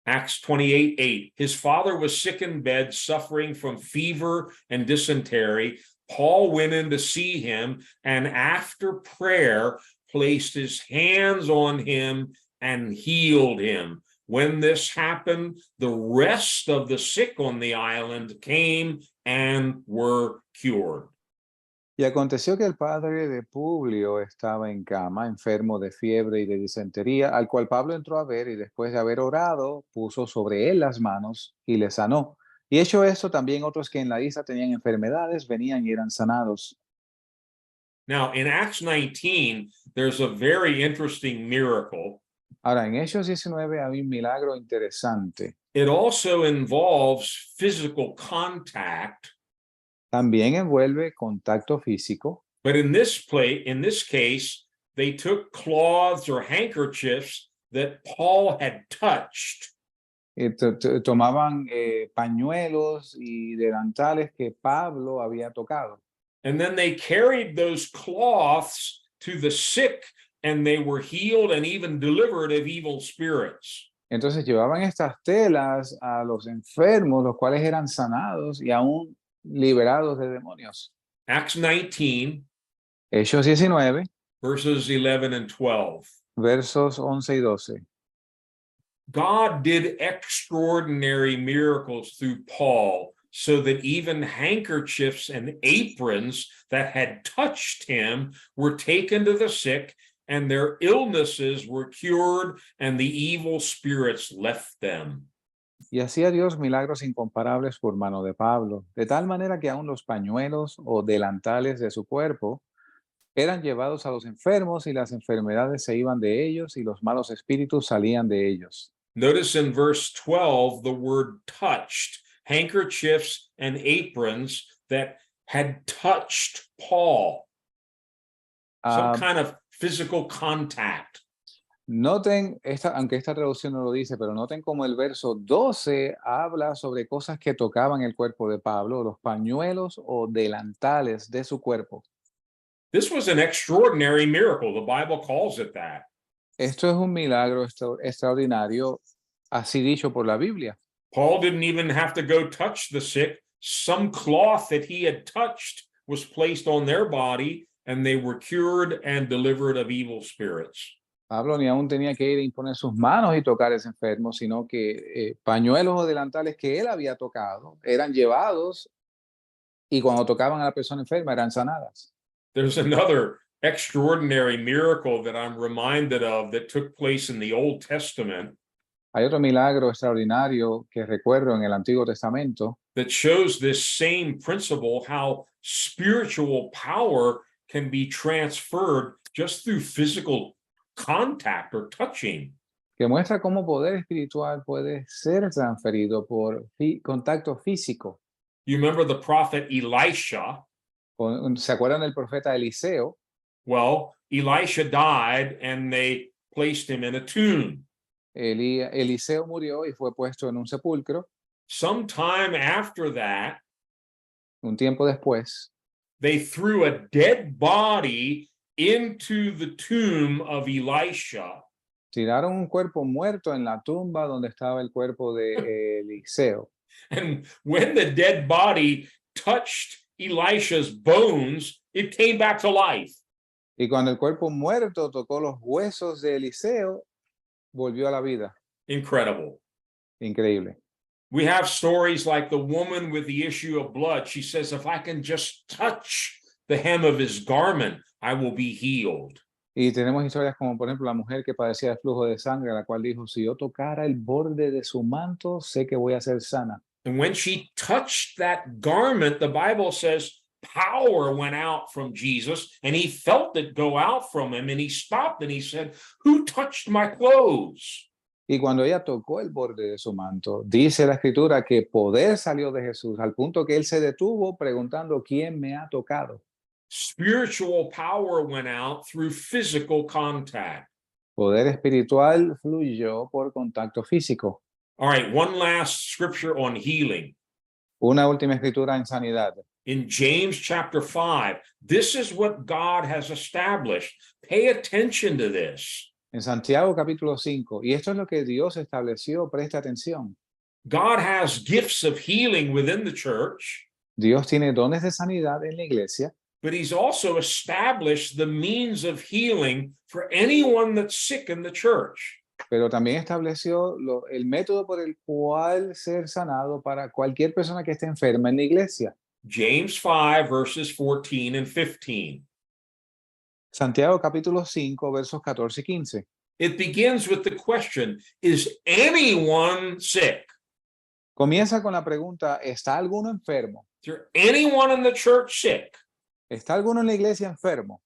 Acts 28:8. His father was sick in bed, suffering from fever and dysentery. Paul went in to see him, and after prayer, placed his hands on him and healed him. When this happened, the rest of the sick on the island came and were cured. Y aconteció que el padre de Publio estaba en cama, enfermo de fiebre y de disentería, al cual Pablo entró a ver y después de haber orado, puso sobre él las manos y le sanó. Y hecho esto, también otros que en la isla tenían enfermedades venían y eran sanados. Now, in Acts 19, there's a very interesting miracle. Ahora, en Hechos 19 hay un milagro interesante. It also involves physical contact. También envuelve contacto físico, But in this case, they took cloths or handkerchiefs that Paul had touched, tomaban pañuelos y delantales que Pablo había tocado. and then they carried those cloths to the sick, and they were healed and even delivered of evil spirits. Entonces llevaban estas telas a los enfermos, los cuales eran sanados y aún liberados de demonios. Acts 19, Hechos 19, verses 11 and 12. versos 11 y 12. God did extraordinary miracles through Paul, so that even handkerchiefs and aprons that had touched him were taken to the sick, and their illnesses were cured, and the evil spirits left them. Y hacía Dios milagros incomparables por mano de Pablo, de tal manera que aún los pañuelos o delantales de su cuerpo eran llevados a los enfermos y las enfermedades se iban de ellos y los malos espíritus salían de ellos. Notice in verse 12 the word touched, handkerchiefs and aprons that had touched Paul. Some kind of physical contact. Noten, aunque esta traducción no lo dice, pero noten como el verso 12 habla sobre cosas que tocaban el cuerpo de Pablo, los pañuelos o delantales de su cuerpo. This was an extraordinary miracle. The Bible calls it that. Esto es un milagro extraordinario, así dicho por la Biblia. Paul didn't even have to go touch the sick. Some cloth that he had touched was placed on their body, and they were cured and delivered of evil spirits. Pablo ni aún tenía que ir a imponer sus manos y tocar a ese enfermo, sino que pañuelos o delantales que él había tocado eran llevados y cuando tocaban a la persona enferma eran sanadas. There's another extraordinary miracle that I'm reminded of that took place in the Old Testament. Hay otro milagro extraordinario que recuerdo en el Antiguo Testamento that shows this same principle, how spiritual power can be transferred just through physical contact or touching. que muestra cómo poder espiritual puede ser transferido por contacto físico. You remember the prophet Elisha? ¿Se acuerdan del profeta Eliseo? Well, Elisha died and they placed him in a tomb. Eliseo murió y fue puesto en un sepulcro. Sometime after that, Un tiempo después, they threw a dead body into the tomb of Elisha. tiraron un cuerpo muerto en la tumba donde estaba el cuerpo de Eliseo. And when the dead body touched Elisha's bones, it came back to life. Y cuando el cuerpo muerto tocó los huesos de Eliseo, volvió a la vida. Incredible. Increíble. We have stories like the woman with the issue of blood. She says, if I can just touch the hem of his garment, I will be healed. Y tenemos historias como, por ejemplo, la mujer que padecía de flujo de sangre, la cual dijo, si yo tocara el borde de su manto, sé que voy a ser sana. And when she touched that garment, the Bible says power went out from Jesus, and he felt it go out from him, and he stopped and he said, who touched my clothes? Y cuando ella tocó el borde de su manto, dice la escritura que poder salió de Jesús, al punto que él se detuvo preguntando, ¿quién me ha tocado? Spiritual power went out through physical contact. Poder espiritual fluyó por contacto físico. All right, one last scripture on healing. Una última escritura en sanidad. In James chapter 5, this is what God has established. Pay attention to this. En Santiago capítulo 5, y esto es lo que Dios estableció, presta atención. God has gifts of healing within the church, Dios tiene dones de sanidad en la iglesia, but he's also established the means of healing for anyone that's sick in the church. pero también estableció el método por el cual ser sanado para cualquier persona que esté enferma en la iglesia. James 5, verses 14 and 15. Santiago capítulo 5, versos 14 y 15. It begins with the question, is anyone sick? Comienza con la pregunta, ¿está alguno enfermo? Is there anyone in the church sick? ¿Está alguno en la iglesia enfermo?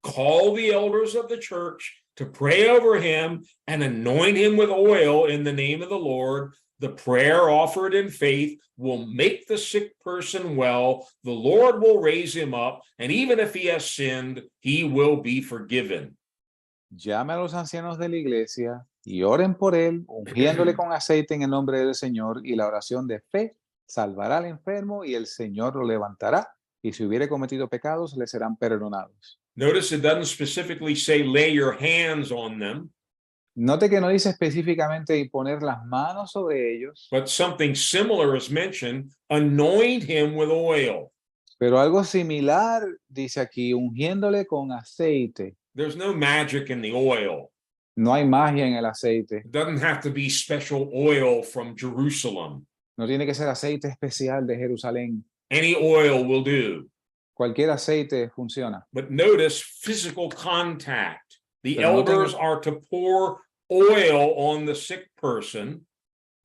Call the elders of the church to pray over him and anoint him with oil in the name of the Lord. The prayer offered in faith will make the sick person well. The Lord will raise him up, and even if he has sinned, he will be forgiven. Llame a los ancianos de la iglesia y oren por él, ungiéndole con aceite en el nombre del Señor, y la oración de fe salvará al enfermo y el Señor lo levantará, y si hubiere cometido pecados le serán perdonados. Notice it doesn't specifically say lay your hands on them, Note que no dice específicamente y poner las manos sobre ellos, but something similar is mentioned, anoint him with oil. pero algo similar dice aquí, ungiéndole con aceite. There's no magic in the oil. No hay magia en el aceite. It doesn't have to be special oil from Jerusalem. No tiene que ser aceite especial de Jerusalén. Any oil will do. Cualquier aceite funciona. But notice physical contact. The Pero elders are to pour oil on the sick person,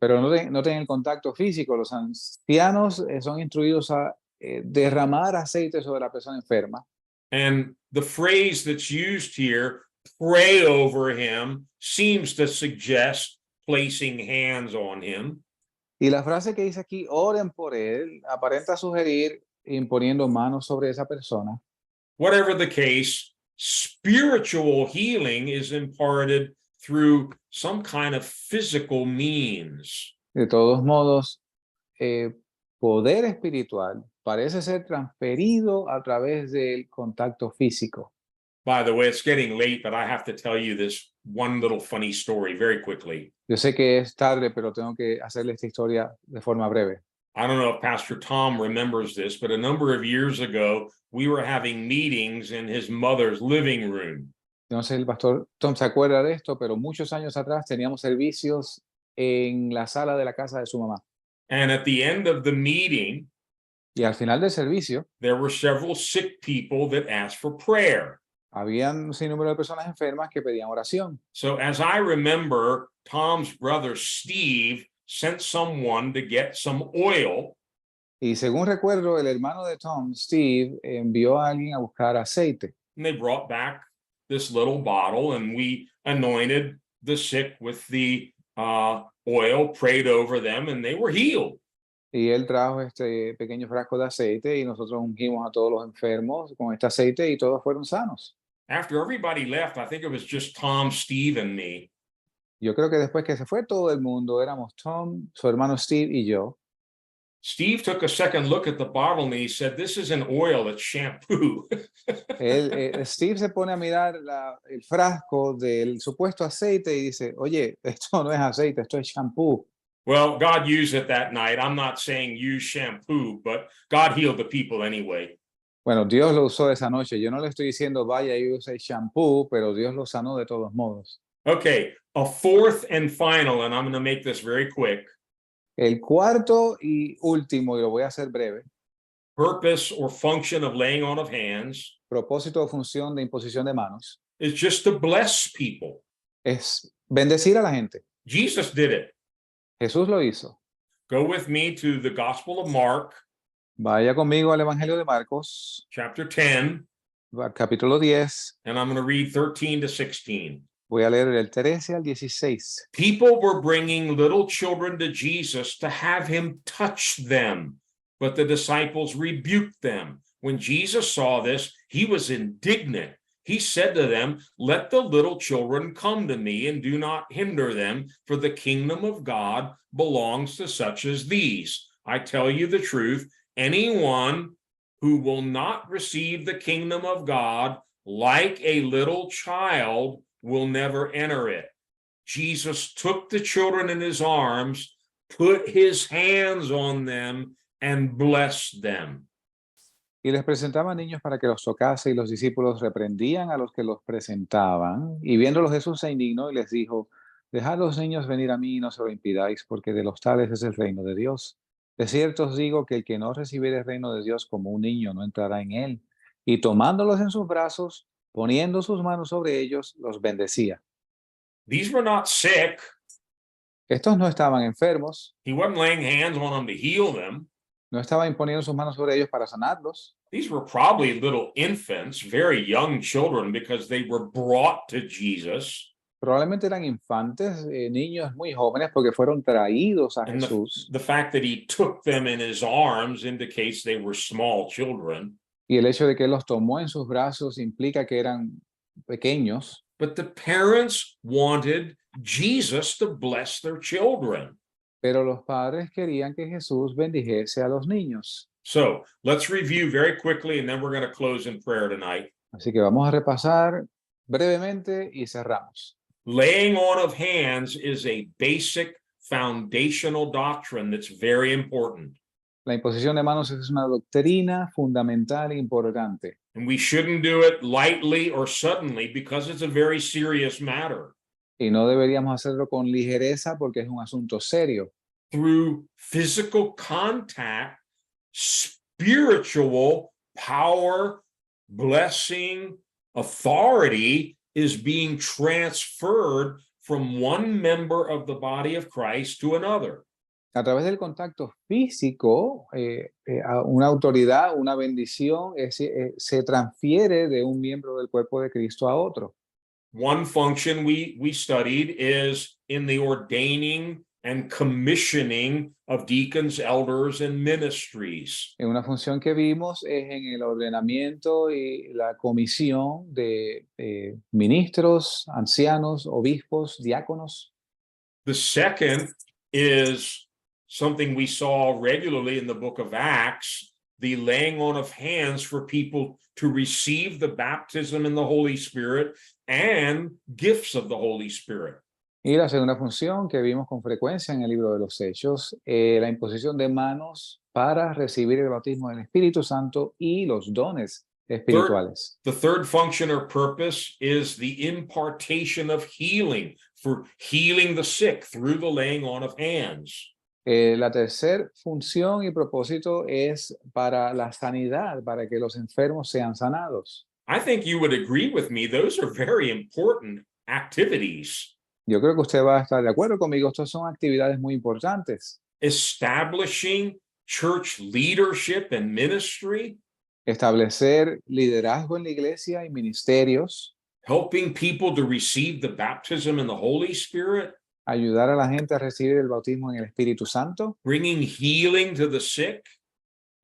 Pero noten el contacto físico. Los ancianos son instruidos a derramar aceite sobre la persona enferma. and the phrase that's used here, pray over him, seems to suggest placing hands on him. Y la frase que dice aquí, oren por él, aparenta sugerir imponiendo manos sobre esa persona. Whatever the case, spiritual healing is imparted through some kind of physical means. De todos modos, poder espiritual parece ser transferido a través del contacto físico. By the way, it's getting late, but I have to tell you this one little funny story very quickly. Yo sé que es tarde, pero tengo que hacerle esta historia de forma breve. I don't know if Pastor Tom remembers this, but a number of years ago, we were having meetings in his mother's living room. No sé si el pastor Tom se acuerda de esto, pero muchos años atrás teníamos servicios en la sala de la casa de su mamá. And at the end of the meeting, Y al final del servicio, there were several sick people that asked for prayer. habían un sinnúmero de personas enfermas que pedían oración. So as I remember, Tom's brother Steve sent someone to get some oil. Y según recuerdo, el hermano de Tom, Steve, envió a alguien a buscar aceite. And they brought back this little bottle, and we anointed the sick with the oil, prayed over them, and they were healed. Y él trajo este pequeño frasco de aceite y nosotros ungimos a todos los enfermos con este aceite y todos fueron sanos. After everybody left, I think it was just Tom, Steve, and me. Yo creo que después que se fue todo el mundo, éramos Tom, su hermano Steve y yo. Steve took a second look at the bottle and he said, "This isn't oil, it's shampoo." Steve se pone a mirar el frasco del supuesto aceite y dice, oye, esto no es aceite, esto es shampoo. Well, God used it that night. I'm not saying use shampoo, but God healed the people anyway. Bueno, Dios lo usó esa noche. Yo no le estoy diciendo vaya y use shampoo, pero Dios lo sanó de todos modos. Okay, a fourth and final, and I'm going to make this very quick. El cuarto y último, y lo voy a hacer breve, Purpose or function of laying on of hands propósito o función de imposición de manos, is just to bless people. es bendecir a la gente. Jesus did it. Jesús lo hizo. Go with me to the Gospel of Mark, Vaya conmigo al Evangelio de Marcos, chapter 10, capítulo 10. and I'm going to read 13 to 16. Voy a leer del 13 al 16. People were bringing little children to Jesus to have him touch them, but the disciples rebuked them. When Jesus saw this, he was indignant. He said to them, "Let the little children come to me, and do not hinder them, for the kingdom of God belongs to such as these. I tell you the truth, anyone who will not receive the kingdom of God like a little child will never enter it." Jesus took the children in his arms, put his hands on them, and blessed them. Y les presentaba niños para que los tocase, y los discípulos reprendían a los que los presentaban. Y viéndolos Jesús se indignó y les dijo: Dejad los niños venir a mí y no se lo impidáis, porque de los tales es el reino de Dios. De cierto os digo que el que no recibiere el reino de Dios como un niño no entrará en él. Y tomándolos en sus brazos, poniendo sus manos sobre ellos, los bendecía. These were not sick. Estos no estaban enfermos, He wasn't laying hands on them to heal them. no estaba imponiendo sus manos sobre ellos para sanarlos. These were probably little infants, very young children, because they were brought to Jesus. Probablemente eran infantes, niños muy jóvenes, porque fueron traídos a And Jesús. the fact that he took them in his arms indicates they were small children. Y el hecho de que él los tomó en sus brazos implica que eran pequeños. But the parents wanted Jesus to bless their children. Pero los padres querían que Jesús bendijese a los niños. So let's review very quickly, and then we're going to close in prayer tonight. Así que vamos a repasar brevemente y cerramos. Laying on of hands is a basic foundational doctrine that's very important. La imposición de manos es una doctrina fundamental e importante. And we shouldn't do it lightly or suddenly, because it's a very serious matter. Y no deberíamos hacerlo con ligereza porque es un asunto serio. Through physical contact, spiritual power, blessing, authority is being transferred from one member of the body of Christ to another. A través del contacto físico, una autoridad, una bendición se transfiere de un miembro del cuerpo de Cristo a otro. One function we studied is in the ordaining and commissioning of deacons, elders, and ministries. Una función que vimos es en el ordenamiento y la comisión de ministros, ancianos, obispos, diáconos. The second is something we saw regularly in the book of Acts, the laying on of hands for people to receive the baptism in the Holy Spirit and gifts of the Holy Spirit. Y la segunda función que vimos con frecuencia en el libro de los Hechos, la imposición de manos para recibir el bautismo del Espíritu Santo y los dones espirituales. The third function or purpose is the impartation of healing, for healing the sick through the laying on of hands. La tercera función y propósito es para la sanidad, para que los enfermos sean sanados. I think you would agree with me, those are very important activities. Yo creo que usted va a estar de acuerdo conmigo, estas son actividades muy importantes. Establishing church leadership and ministry, Establecer liderazgo en la iglesia y ministerios, helping people to receive the baptism in the Holy Spirit, ayudar a la gente a recibir el bautismo en el Espíritu Santo, bringing healing to the sick,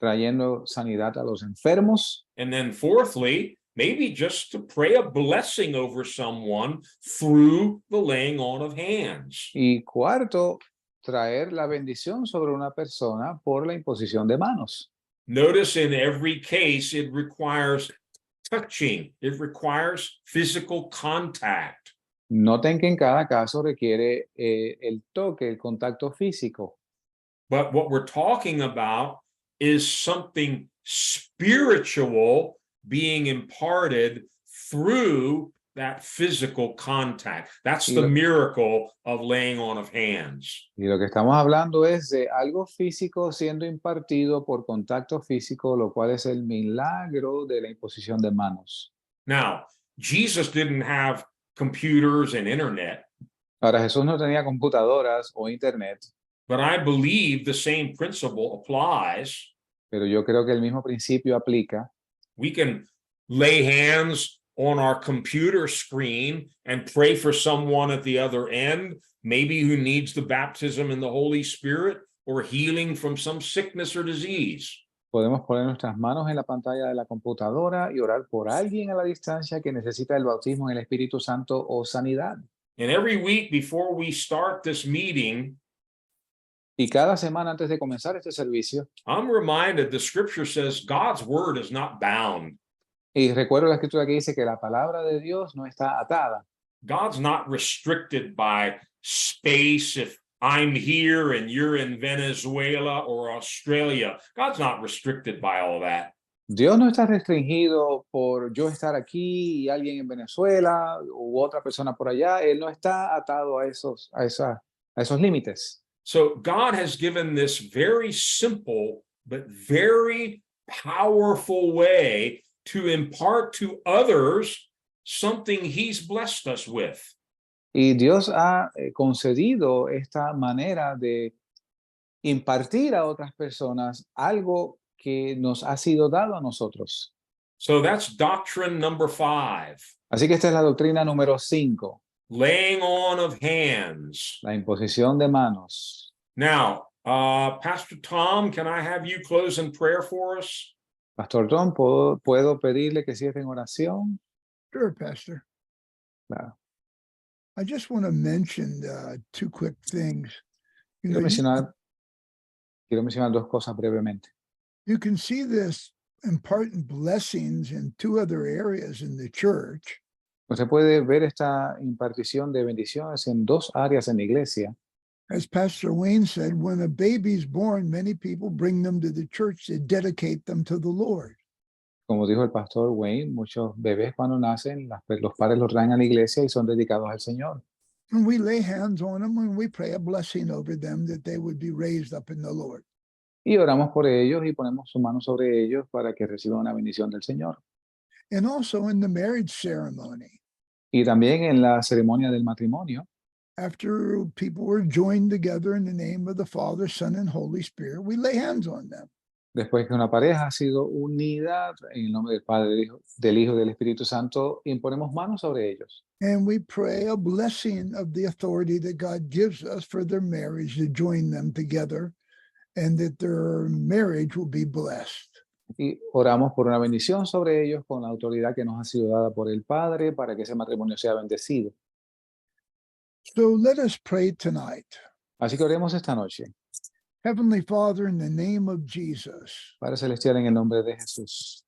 trayendo sanidad a los enfermos, and then fourthly, maybe just to pray a blessing over someone through the laying on of hands. y cuarto, traer la bendición sobre una persona por la imposición de manos. Notice in every case, it requires touching. It requires physical contact. Noten que en cada caso requiere el toque, el contacto físico. But what we're talking about is something spiritual being imparted through that physical contact. That's the miracle of laying on of hands. Y lo que estamos hablando es de algo físico siendo impartido por contacto físico, lo cual es el milagro de la imposición de manos. Now, Jesus didn't have computers and internet, Ahora, Jesús no tenía computadoras o internet, but I believe the same principle applies. pero yo creo que el mismo principio aplica. We can lay hands on our computer screen and pray for someone at the other end, maybe who needs the baptism in the Holy Spirit or healing from some sickness or disease. Podemos poner nuestras manos en la pantalla de la computadora y orar por alguien a la distancia que necesita el bautismo en el Espíritu Santo o sanidad. And every week before we start this meeting, Y cada semana antes de comenzar este servicio, I'm reminded the scripture says God's word is not bound. y recuerdo la escritura que dice que la palabra de Dios no está atada. God's not restricted by space. If I'm here and you're in Venezuela or Australia, God's not restricted by all that. Dios no está restringido por yo estar aquí y alguien en Venezuela u otra persona por allá. Él no está atado a esos límites. So God has given this very simple but very powerful way to impart to others something he's blessed us with. Y Dios ha concedido esta manera de impartir a otras personas algo que nos ha sido dado a nosotros. So that's doctrine number 5, Así que esta es la doctrina número 5, laying on of hands. la imposición de manos. Now, Pastor Tom, can I have you close in prayer for us? Pastor Tom, ¿puedo pedirle que cierre en oración? Sure, Pastor. Claro. I just want to mention two quick things. You know, Quiero mencionar dos cosas brevemente. you can see this important blessings in two other areas in the church. Usted puede ver esta impartición de bendiciones en dos áreas en la iglesia. As Pastor Wayne said, when a baby's born, many people bring them to the church to dedicate them to the Lord. Como dijo el pastor Wayne, muchos bebés cuando nacen, los padres los traen a la iglesia y son dedicados al Señor. And we lay hands on them and we pray a blessing over them that they would be raised up in the Lord. Y oramos por ellos y ponemos su mano sobre ellos para que reciban una bendición del Señor. And also in the marriage ceremony, Y también en la ceremonia del matrimonio, after people were joined together in the name of the Father, Son, and Holy Spirit, we lay hands on them. después que una pareja ha sido unida en el nombre del Padre, del Hijo y del Espíritu Santo, imponemos manos sobre ellos. And we pray a blessing of the authority that God gives us for their marriage to join them together and that their marriage will be blessed. Y oramos por una bendición sobre ellos con la autoridad que nos ha sido dada por el Padre para que ese matrimonio sea bendecido. So let us pray tonight. Así que oremos esta noche. Heavenly Father, in the name of Jesus, Padre Celestial, en el nombre de Jesús,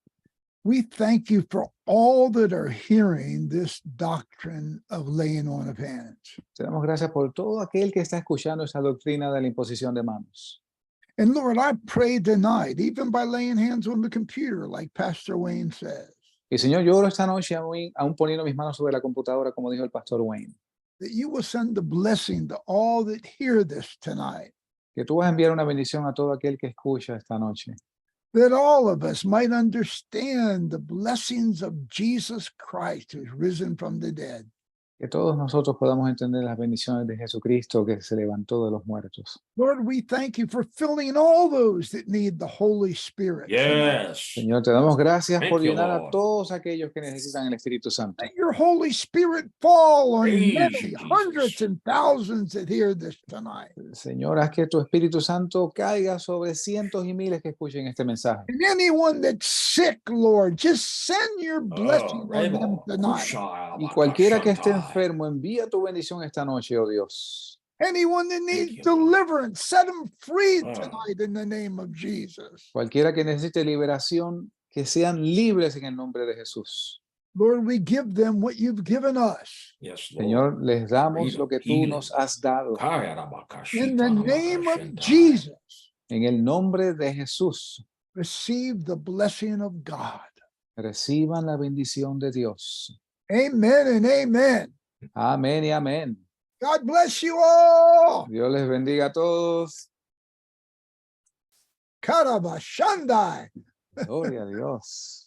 we thank you for all that are hearing this doctrine of laying on of hands. te damos gracias por todo aquel que está escuchando esa doctrina de la imposición de manos. And Lord, I pray tonight, even by laying hands on the computer, like Pastor Wayne says, Y Señor, yo oro esta noche aún poniendo mis manos sobre la computadora, como dijo el pastor Wayne, that you will send the blessing to all that hear this tonight, que tú vas a enviar una bendición a todo aquel que escucha esta noche, that all of us might understand the blessings of Jesus Christ who's risen from the dead. que todos nosotros podamos entender las bendiciones de Jesucristo que se levantó de los muertos. Lord, we thank you for filling all those that need the Holy Spirit. tonight. Yes. Señor, te damos gracias Thank por you, llenar a Lord. todos aquellos que necesitan el Espíritu Santo. Let your Holy Spirit fall on Praise many, you, Jesus. hundreds and thousands that hear this tonight. Señor, haz que tu Espíritu Santo caiga sobre cientos y miles que escuchen este mensaje. And anyone that's sick, Lord, just send your blessing Oh, on them Remo, tonight. Kusha, Y cualquiera que esté Bakashantai. enfermo, envía tu bendición esta noche, oh Dios. Anyone that Thank needs you, Lord. deliverance, set them free Oh. tonight in the name of Jesus. Cualquiera que necesite liberación, que sean libres en el nombre de Jesús. Lord, we give them what you've given us. Yes, Lord. Señor, les damos Freedom, lo que tú healing. nos has dado. Kaya Bakashita, In the name of Bakashantai. Jesus, En el nombre de Jesús, receive the blessing of God. reciban la bendición de Dios. Amen and amen. Amén y amén. God bless you all. Dios les bendiga a todos. Karabashandai. Gloria a Dios.